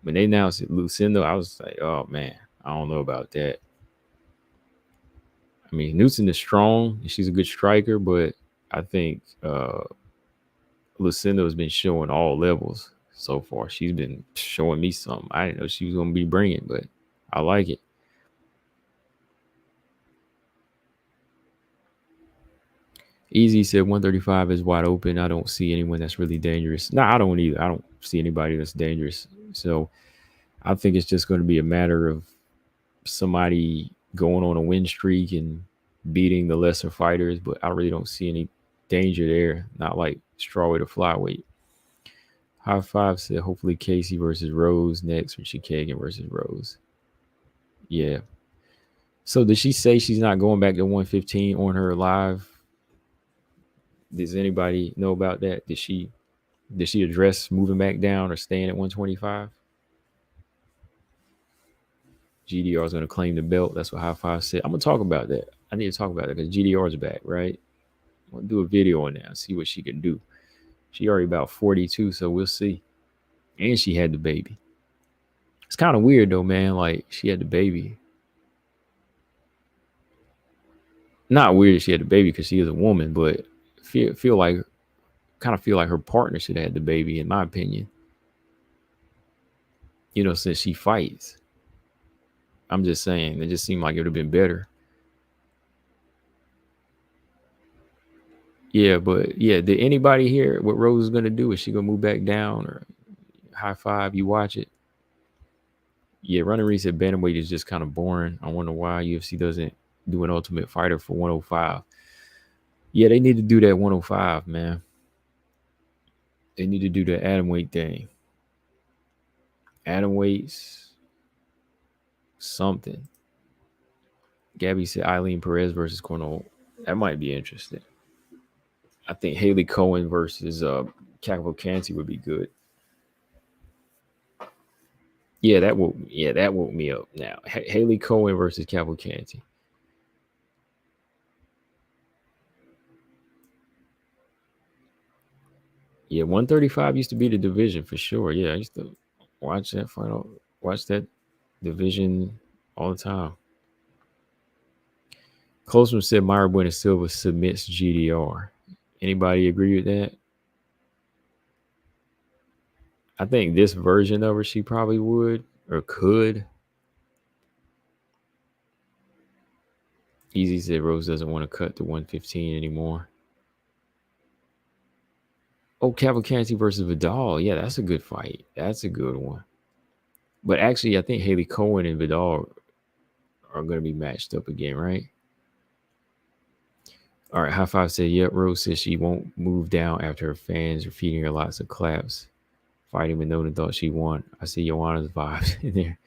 When they announced it, Lucindo, I was like, oh man, I don't know about that. I mean, Knudsen is strong. She's a good striker, but I think Lucindo has been showing all levels so far. She's been showing me something I didn't know she was going to be bringing, but I like it. Easy said 135 is wide open. I don't see anyone that's really dangerous. No, I don't either. I don't see anybody that's dangerous. So I think it's just going to be a matter of somebody going on a win streak and beating the lesser fighters, but I really don't see any danger there. Not like strawweight or flyweight. High Five said hopefully Casey versus Rose next, or Kagan versus Rose. Yeah. So did she say she's not going back to 115 on her live? Does anybody know about that? Did she address moving back down or staying at 125? GDR is going to claim the belt. That's what High Five said. I'm going to talk about that. I need to talk about that because GDR is back, right? I'm going to do a video on that and see what she can do. She already about 42, so we'll see. And she had the baby. It's kind of weird though, man. Like she had the baby. Not weird that she had the baby because she is a woman, but feel like her partner should have had the baby, in my opinion. Since she fights. I'm just saying, it just seemed like it would have been better. Yeah, but yeah, did anybody hear what Rose is gonna do? Is she gonna move back down or High Five? You watch it. Yeah, Running Reed said bantamweight is just kind of boring. I wonder why UFC doesn't do an Ultimate Fighter for 105. Yeah, they need to do that 105, man. They need to do the atomweight thing. Atomweights, something. Gabby said Eileen Perez versus Cornolle. That might be interesting. I think Haley Cohen versus Cavalcanti would be good. Yeah, that woke me up now. Haley Cohen versus Cavalcanti. Yeah, 135 used to be the division for sure. Yeah, I used to watch that division all the time. Closeman said Myra Buena Silva submits GDR. Anybody agree with that? I think this version of her, she probably would or could. Easy said Rose doesn't want to cut to 115 anymore. Oh, Cavalcanti versus Vidal. Yeah, that's a good fight. That's a good one. But actually, I think Haley Cohen and Vidal are going to be matched up again, right? All right, High Five said, yep, Rose says she won't move down after her fans are feeding her lots of claps. Fighting Manon thought she won. I see Joanna's vibes in there.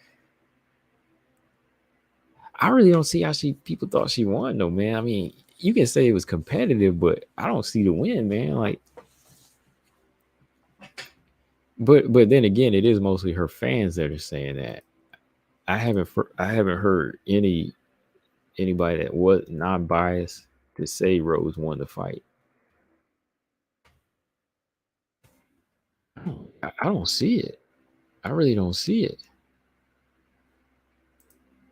I really don't see how people thought she won though, man. I mean, you can say it was competitive, but I don't see the win, man. Like, but then again, it is mostly her fans that are saying that. I haven't heard anybody that was not biased to say Rose won the fight. I don't see it. I really don't see it.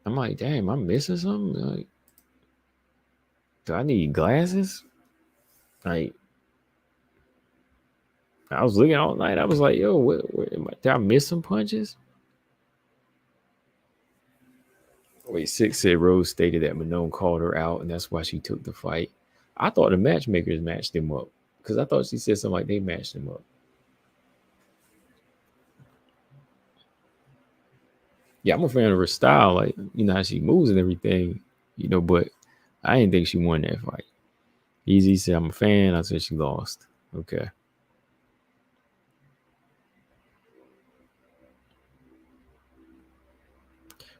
I'm like, damn, I'm missing something. Like, do I need glasses? Like, I was looking all night. I was like, yo, did I miss some punches? Wait, Six said Rose stated that Manon called her out, and that's why she took the fight. I thought the matchmakers matched him up because I thought she said something like they matched him up. Yeah, I'm a fan of her style, like how she moves and everything, but I didn't think she won that fight. Easy said I'm a fan. I said she lost. Okay.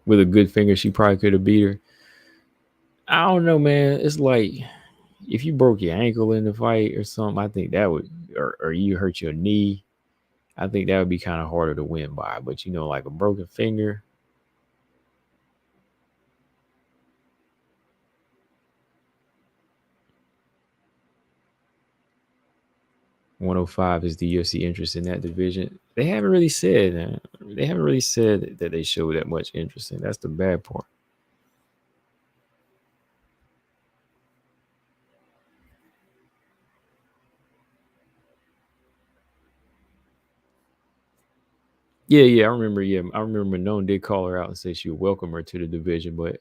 With a good finger, she probably could have beat her. I don't know, man. It's like if you broke your ankle in the fight or something, I think that would, or you hurt your knee, I think that would be kind of harder to win by. But like a broken finger. $105 is the UFC interest in that division. They haven't really said that they show that much interest in. That's the bad part. Yeah, I remember. Yeah, I remember Manon did call her out and say she would welcome her to the division, but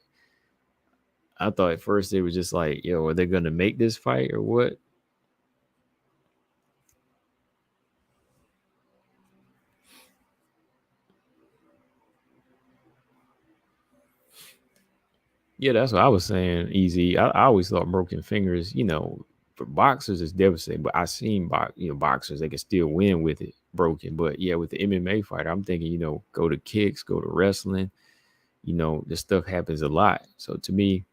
I thought at first they were just like, yo, are they gonna make this fight or what? Yeah, that's what I was saying. Easy. I always thought broken fingers, for boxers is devastating. But I seen boxers they can still win with it broken. But yeah, with the MMA fighter, I'm thinking go to kicks, go to wrestling. This stuff happens a lot. So to me,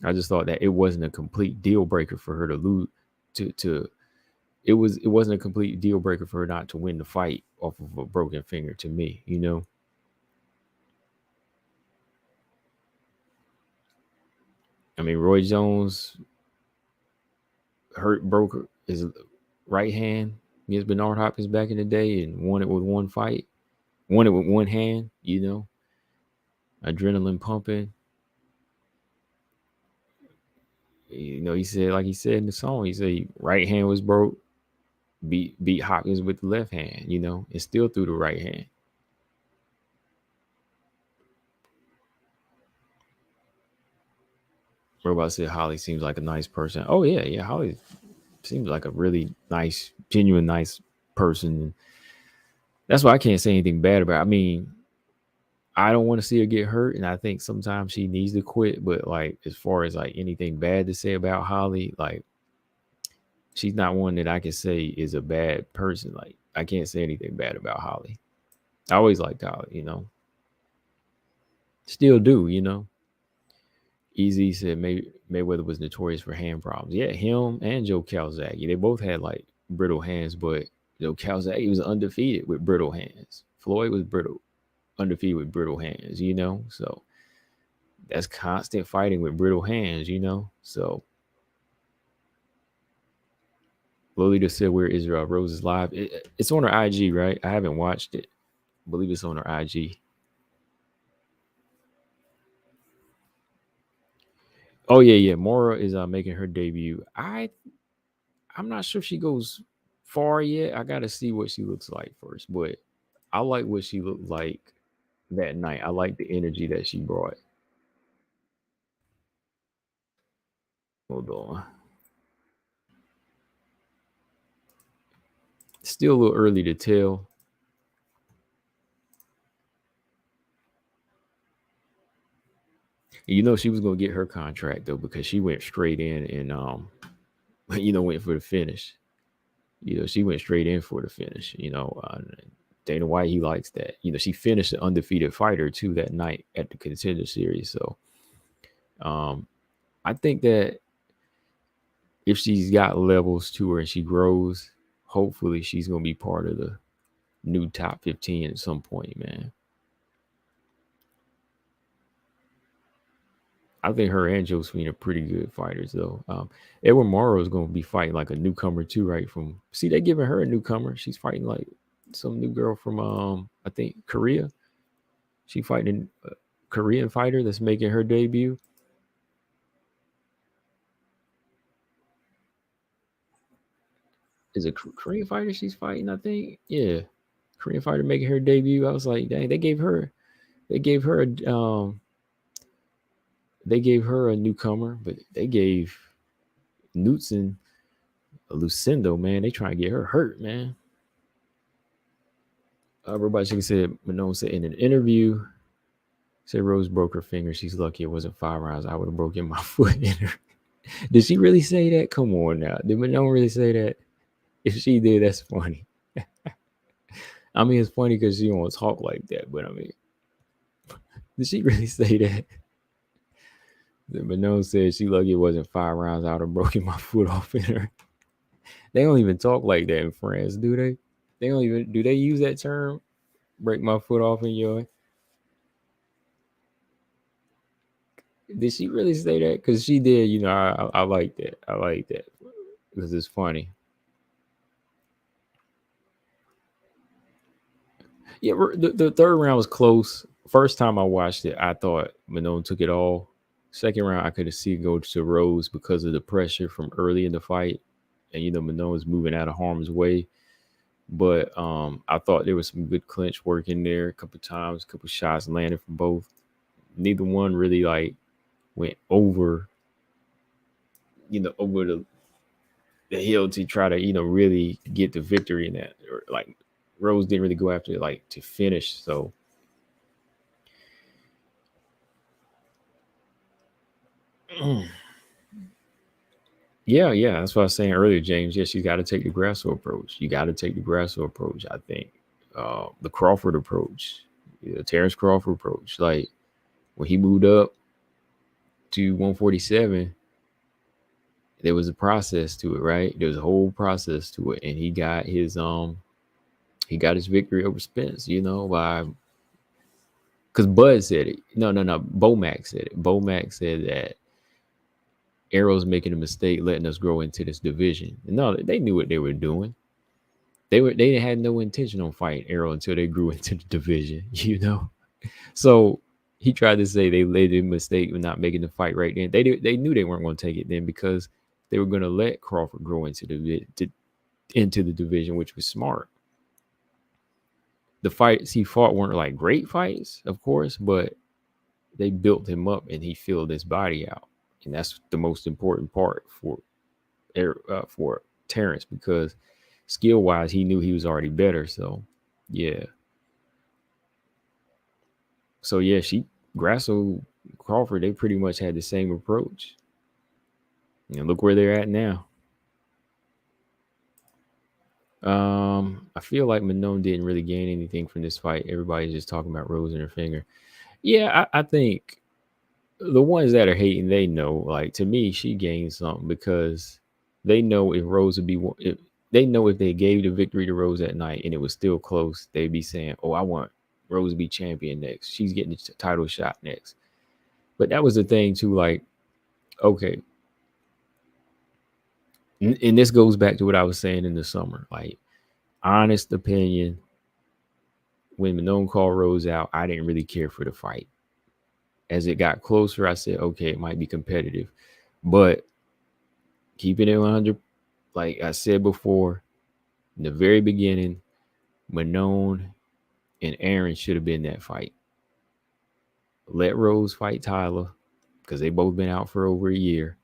I just thought that it wasn't a complete deal breaker for her to lose. To it wasn't a complete deal breaker for her not to win the fight off of a broken finger. To me. I mean, Roy Jones broke his right hand against Bernard Hopkins back in the day and won it with one fight, won it with one hand, adrenaline pumping. He said, like he said in the song, he said right hand was broke, beat Hopkins with the left hand, and still threw the right hand. Robot said Holly seems like a nice person. Oh yeah, Holly seems like a really nice, genuine, nice person. That's why I can't say anything bad about her. I mean, I don't want to see her get hurt, and I think sometimes she needs to quit. But like, as far as like anything bad to say about Holly, like she's not one that I can say is a bad person. Like I can't say anything bad about Holly. I always liked Holly. Still do. Easy said Mayweather was notorious for hand problems. Yeah, him and Joe Calzaghe. They both had like brittle hands, but Joe Calzaghe was undefeated with brittle hands. Floyd was undefeated with brittle hands. So that's constant fighting with brittle hands. So Lolita said, where is Rose's live? It's on her IG, right? I haven't watched it. I believe it's on her IG. Oh yeah. Mora is making her debut. I'm not sure if she goes far yet. I gotta see what she looks like first. But I like what she looked like that night. I like the energy that she brought. Hold on. Still a little early to tell. She was gonna get her contract though because she went straight in and went for the finish. She went straight in for the finish. Dana White, he likes that. She finished the undefeated fighter too that night at the Contender Series. So, I think that if she's got levels to her and she grows, hopefully she's gonna be part of the new top 15 at some point, man. I think her and Josephine are pretty good fighters, though. Edward Morrow is going to be fighting like a newcomer too, right? They're giving her a newcomer. She's fighting like some new girl from I think Korea. She fighting a Korean fighter that's making her debut. Is a Korean fighter she's fighting? I think, yeah, Korean fighter making her debut. I was like, dang, they gave her a newcomer, but they gave Knutson a Lucindo, man. They trying to get her hurt, man. Robot Chicken said, Manon said in an interview, said Rose broke her finger. She's lucky it wasn't 5 rounds. I would have broken my foot in her. Did she really say that? Come on now. Did Manon really say that? If she did, that's funny. I mean, it's funny because she don't talk like that, but I mean, did she really say that? Manon said she lucky it wasn't 5 rounds. I would have broken my foot off in her. They don't even talk like that in France, do they? Do they use that term? Break my foot off in your. Did she really say that? Because she did. I like that. I like that because it's funny. Yeah, the third round was close. First time I watched it, I thought Manon took it all. Second round, I could have seen it go to Rose because of the pressure from early in the fight, and Manon was moving out of harm's way. But I thought there was some good clinch work in there. A couple times, a couple shots landed from both. Neither one really like went over, over the hill to try to really get the victory in that. Or like Rose didn't really go after it like to finish. So Yeah. That's what I was saying earlier, James. Yes, you got to take the Grasso approach. You got to take the Grasso approach. I think the Crawford approach, the Terrence Crawford approach. Like when he moved up to 147, there was a process to it, right? There was a whole process to it, and he got his victory over Spence. By because Bud said it. No. Bomac said it. Bomac said that Arrow's making a mistake letting us grow into this division. No, they knew what they were doing. They had no intention on fighting Arrow until they grew into the division. So he tried to say they made a mistake with not making the fight right then. They knew they weren't going to take it then because they were going to let Crawford grow into the division, which was smart. The fights he fought weren't like great fights, of course, but they built him up and he filled his body out. And that's the most important part for Terrence, because skill wise, he knew he was already better. So, yeah. So, yeah, Grasso, Crawford, they pretty much had the same approach. And look where they're at now. I feel like Manon didn't really gain anything from this fight. Everybody's just talking about Rose and her finger. Yeah, I think the ones that are hating, they know. Like, to me, she gained something because they know if Rose would be, if they gave the victory to Rose that night and it was still close, they'd be saying, "Oh, I want Rose to be champion next. She's getting the title shot next." But that was the thing too. Like, okay, and this goes back to what I was saying in the summer. Like, honest opinion, when Manon called Rose out, I didn't really care for the fight. As it got closer, I said, okay, it might be competitive. But keeping it 100, like I said before, in the very beginning, Manon and Aaron should have been that fight. Let Rose fight Tyler because they both been out for over a year.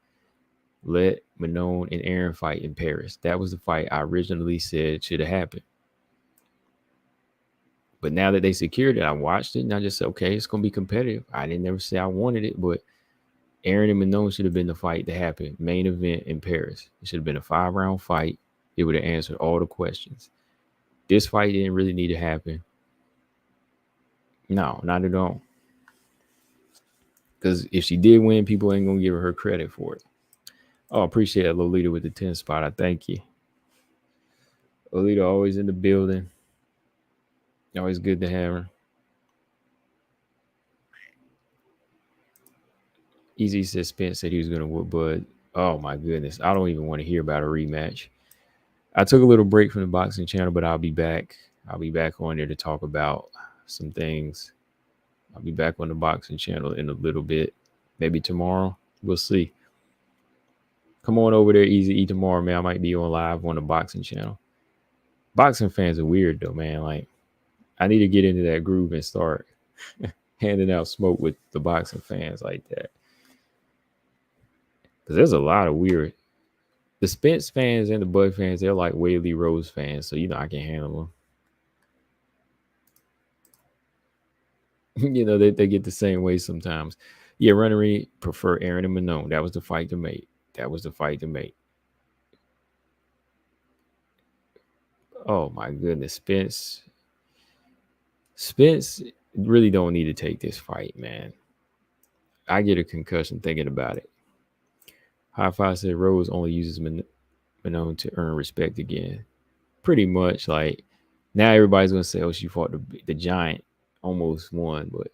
Let Manon and Aaron fight in Paris. That was the fight I originally said should have happened. But now that they secured it, I watched it and I just said, okay, it's going to be competitive. I didn't ever say I wanted it, but Aaron and Manon should have been the fight that happened. Main event in Paris. It should have been a 5-round fight. It would have answered all the questions. This fight didn't really need to happen. No, not at all. Because if she did win, people ain't going to give her credit for it. Oh, appreciate it, Lolita, with the 10 spot. I thank you. Lolita always in the building. Always good to have her. Easy said Spence said he was going to whoop Bud. Oh, my goodness. I don't even want to hear about a rematch. I took a little break from the boxing channel, but I'll be back. I'll be back on there to talk about some things. I'll be back on the boxing channel in a little bit. Maybe tomorrow. We'll see. Come on over there, Easy E, tomorrow, man. I might be on live on the boxing channel. Boxing fans are weird, though, man. Like, I need to get into that groove and start handing out smoke with the boxing fans like that. Because there's a lot of weird. The Spence fans and the Bud fans, they're like Whaley Rose fans. So, I can handle them. They get the same way sometimes. Yeah, Runnery prefer Aaron and Manon. That was the fight to make. Oh, my goodness. Spence really don't need to take this fight, man. I get a concussion thinking about it. High Five said Rose only uses Manon to earn respect again. Pretty much, like, now everybody's going to say, oh, she fought the giant, almost won, but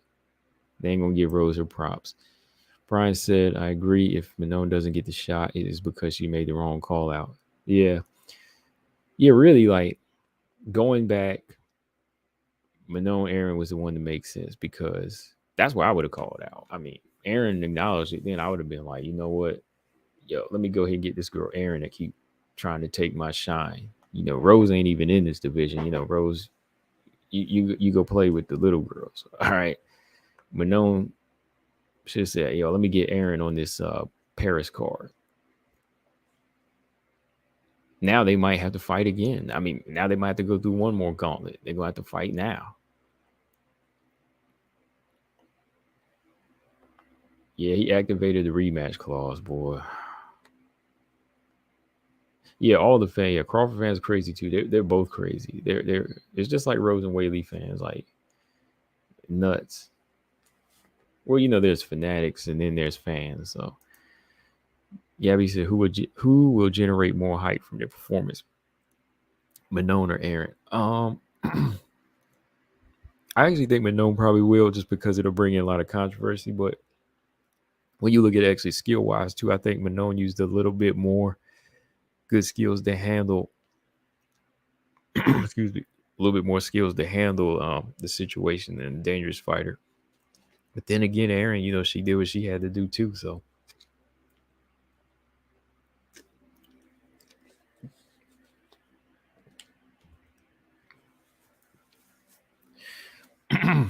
they ain't going to give Rose her props. Brian said, I agree. If Manon doesn't get the shot, it is because she made the wrong call out. Yeah. Yeah, really, like, going back, Manon Aaron was the one that makes sense because that's what I would have called out. I mean, Aaron acknowledged it. Then I would have been like, you know what? Yo, let me go ahead and get this girl Aaron that keep trying to take my shine. Rose ain't even in this division. Rose, you go play with the little girls. All right. Manon should have said, yo, let me get Aaron on this Paris card. Now they might have to fight again. I mean, now they might have to go through one more gauntlet. They're going to have to fight now. Yeah, he activated the rematch clause, boy. Yeah, all the fans. Yeah, Crawford fans are crazy too. They're both crazy. They're it's just like Rose and Whaley fans, like nuts. Well, there's fanatics and then there's fans. So Gabby said, who will generate more hype from their performance, Manon or Aaron? I actually think Manon probably will, just because it'll bring in a lot of controversy. But when you look at actually skill wise too, I think Manon used a little bit more good skills to handle. excuse me, a little bit more skills to handle the situation than a dangerous fighter. But then again, Aaron, she did what she had to do too. So I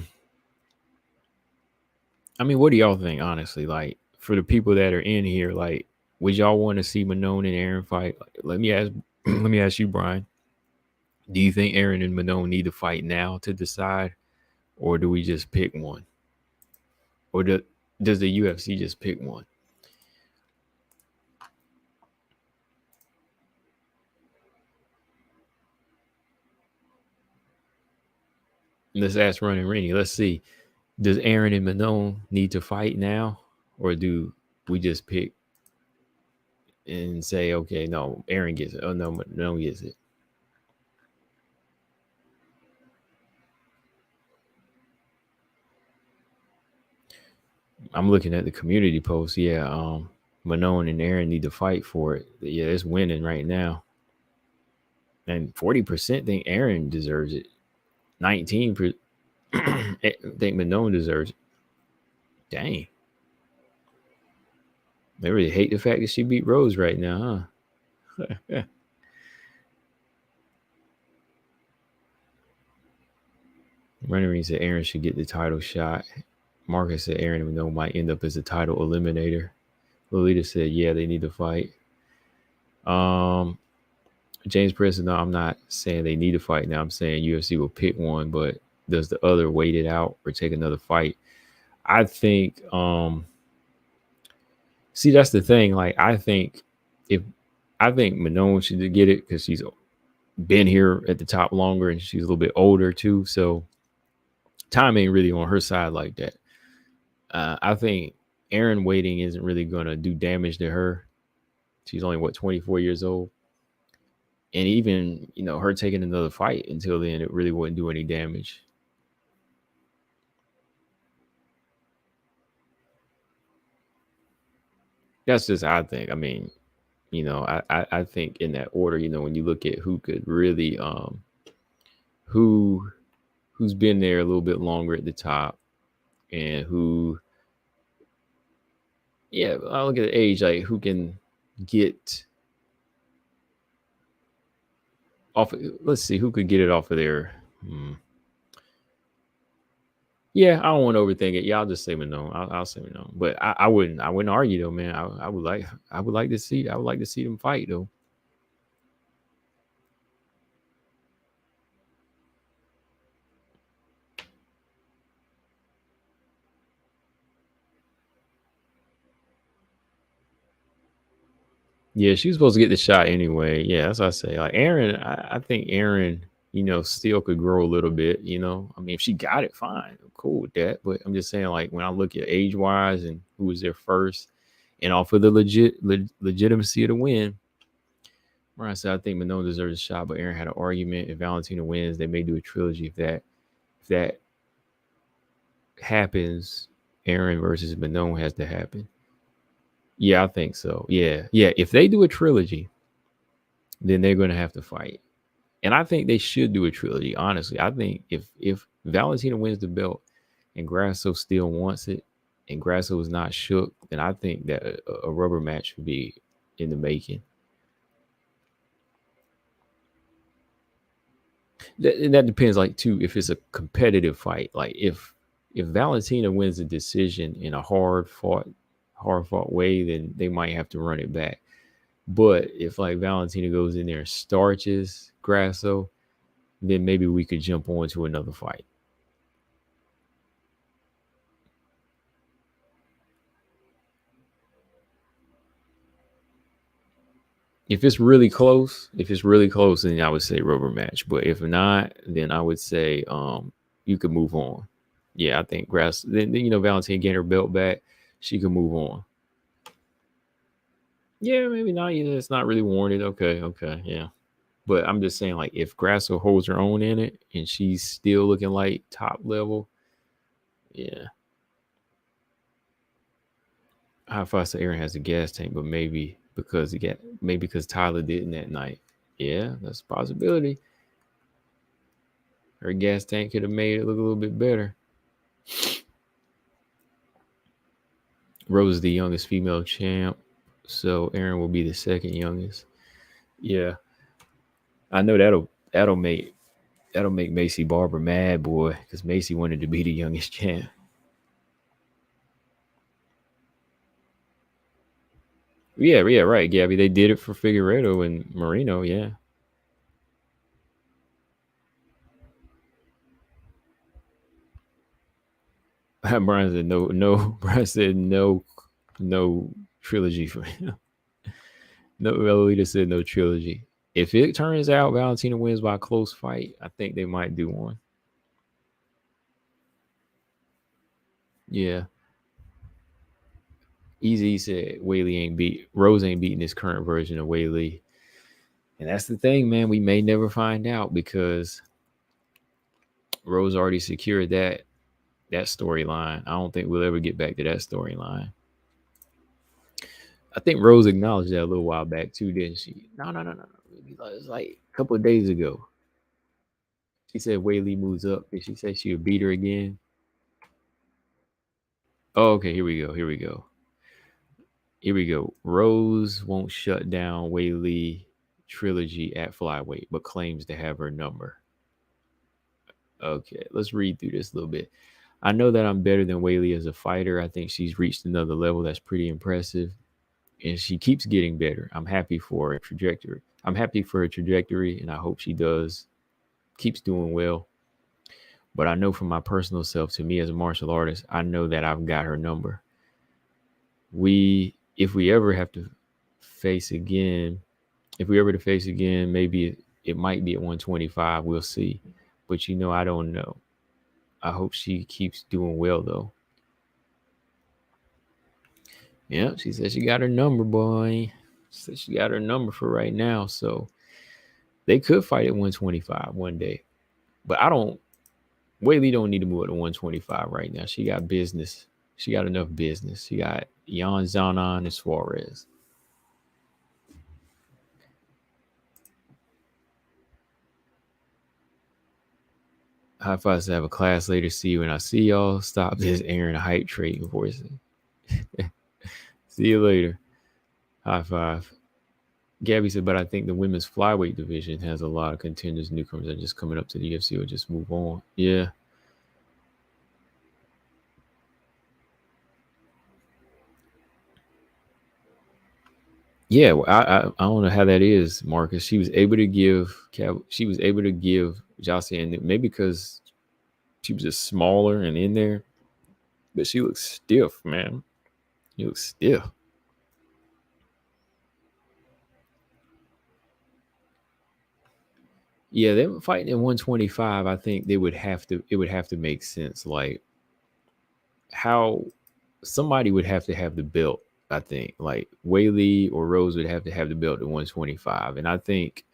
mean, what do y'all think, honestly? Like, for the people that are in here, like, would y'all want to see Manon and Aaron fight? Like, let me ask let me ask you, Brian. Do you think Aaron and Manon need to fight now to decide, or do we just pick one? Or does the UFC just pick one? Let's ask Running Rennie. Let's see. Does Aaron and Manon need to fight now, or do we just pick and say, okay, no, Aaron gets it. Oh no, Manon gets it. I'm looking at the community post. Yeah, Manon and Aaron need to fight for it. Yeah, it's winning right now. And 40% think Aaron deserves it. 19% think Manon deserves it. Dang. They really hate the fact that she beat Rose right now, huh? Running said Aaron should get the title shot. Marcus said Aaron and Manon might end up as a title eliminator. Lolita said, yeah, they need to fight. Um, James Preston, no, I'm not saying they need to fight now. I'm saying UFC will pick one, but does the other wait it out or take another fight? I think see, that's the thing. Like, I think Manon should get it because she's been here at the top longer and she's a little bit older too. So time ain't really on her side like that. I think Aaron waiting isn't really gonna do damage to her. She's only 24 years old. And even, her taking another fight until then, it really wouldn't do any damage. That's just I think. I mean, I think in that order, when you look at who could really who who's been there a little bit longer at the top and who, yeah, I look at the age, like who can get off. Let's see, who could get it off of there. Yeah, I don't want to overthink it. Yeah, I'll just say Manon. I'll say Manon, but I wouldn't argue though, man. I would like to see them fight though. Yeah, she was supposed to get the shot anyway. Yeah, that's what I say. Like Aaron, I think Aaron, still could grow a little bit. I mean, if she got it, fine, I'm cool with that. But I'm just saying, like when I look at age wise and who was there first, and off of the legitimacy of the win, where I said I think Manon deserves a shot, but Aaron had an argument. If Valentina wins, they may do a trilogy. If that happens, Aaron versus Manon has to happen. Yeah, I think so. Yeah, yeah. If they do a trilogy, then they're going to have to fight. And I think they should do a trilogy. Honestly, I think if Valentina wins the belt and Grasso still wants it, and Grasso is not shook, then I think that a rubber match would be in the making. That depends, like too, if it's a competitive fight. Like if Valentina wins a decision in a hard fought way, then they might have to run it back. But if like Valentina goes in there and starches Grasso, then maybe we could jump on to another fight. If it's really close, then I would say rubber match. But if not, then I would say you could move on. Yeah, I think grass. Then Valentina getting her belt back, she could move on. Yeah, maybe not. It's not really warranted. Okay, yeah. But I'm just saying, like, if Grasso holds her own in it and she's still looking like top level, yeah. How far so Aaron has a gas tank, but maybe because Tyler didn't that night. Yeah, that's a possibility. Her gas tank could have made it look a little bit better. Rose is the youngest female champ, so Aaron will be the second youngest. Yeah, I know that'll make Macy Barber mad, boy, because Macy wanted to be the youngest champ. Yeah, right, Gabby. They did it for Figueredo and Marino. Yeah. Brian said no. Brian said no trilogy for him. No, Lolita said no trilogy. If it turns out Valentina wins by a close fight, I think they might do one. Yeah. Easy said Rose ain't beating this current version of Whaley. And that's the thing, man. We may never find out because Rose already secured that storyline. I don't think we'll ever get back to that storyline. I think Rose acknowledged that a little while back too, didn't she? No. It was like a couple of days ago. She said Whaley moves up. Did she say she would beat her again? Oh, okay. Here we go. Rose won't shut down Whaley trilogy at flyweight, but claims to have her number. Okay, let's read through this a little bit. I know that I'm better than Whaley as a fighter. I think she's reached another level that's pretty impressive, and she keeps getting better. I'm happy for her trajectory, and I hope she keeps doing well. But I know from my personal self, to me as a martial artist, I know that I've got her number. If we ever to face again, maybe it might be at 125. We'll see. But I don't know. I hope she keeps doing well, though. Yeah, she said she got her number, boy. She said she got her number for right now. So they could fight at 125 one day. But Whaley don't need to move up to 125 right now. She got business. She got enough business. She got Jan Zanon and Suarez. High five to have a class later. See you when I see y'all. Stop this Aaron hype trading voicing. See you later. High five. Gabby said, but I think the women's flyweight division has a lot of contenders, newcomers that are just coming up to the UFC or just move on. Yeah. Yeah, I don't know how that is, Marcus. She was able to give Joselyne, maybe because she was just smaller and in there, but she looks stiff, man. She looks stiff. Yeah, them fighting at 125, I think it would have to make sense. Like how somebody would have to have the belt. I think like Whaley or Rose would have to have the belt at 125, and I think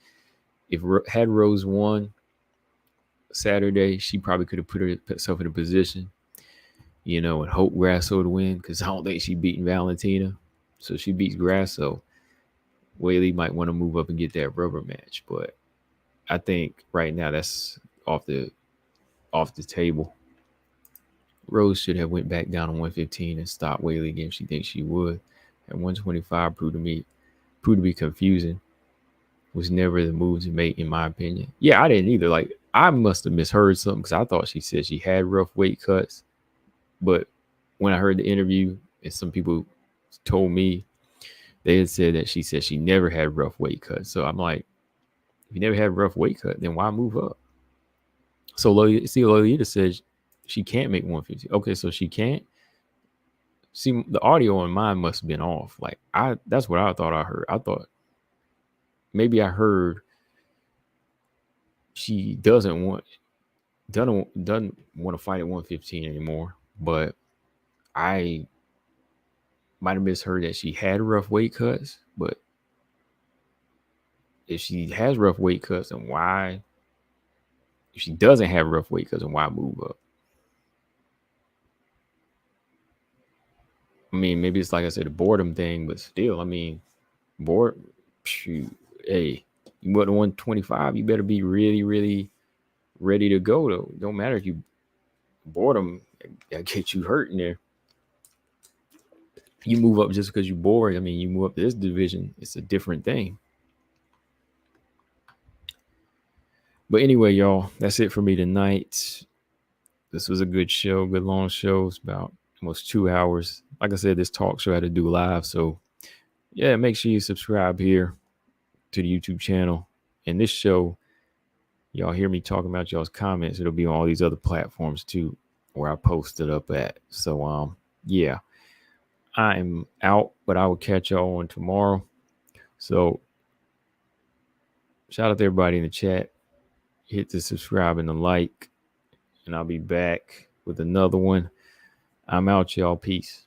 if had Rose won Saturday, she probably could have put herself in a position, and hope Grasso to win because I don't think she beating Valentina. So she beats Grasso. Whaley might want to move up and get that rubber match, but I think right now that's off the table. Rose should have went back down to 115 and stopped Whaley again if she thinks she would. At 125 proved to be confusing. Was never the move to make, in my opinion. Yeah, I didn't either. Like, I must have misheard something because I thought she said she had rough weight cuts. But when I heard the interview and some people told me, they had said that she said she never had rough weight cuts. So I'm like, if you never had rough weight cut, then why move up? So Lolita said she can't make 150. Okay, so she can't. See, the audio on mine must have been off. Like that's what I thought I heard. I thought maybe I heard she doesn't want to fight at 115 anymore, but I might have misheard that she had rough weight cuts. But if she has rough weight cuts, then why? If she doesn't have rough weight cuts, then why move up? I mean, maybe it's like I said, a boredom thing, but still, I mean, bored. Shoot, hey, you went to 125, you better be really, really ready to go. Though, don't matter if you boredom get you hurt in there. You move up just because you're bored. I mean, you move up to this division, it's a different thing. But anyway, y'all, that's it for me tonight. This was a good show, good long show. It's about almost 2 hours. Like I said, this talk show I had to do live. So yeah, make sure you subscribe here to the YouTube channel. And this show, y'all hear me talking about y'all's comments. It'll be on all these other platforms too, where I post it up at. So yeah, I'm out, but I will catch y'all on tomorrow. So shout out to everybody in the chat. Hit the subscribe and the like, and I'll be back with another one. I'm out, y'all. Peace.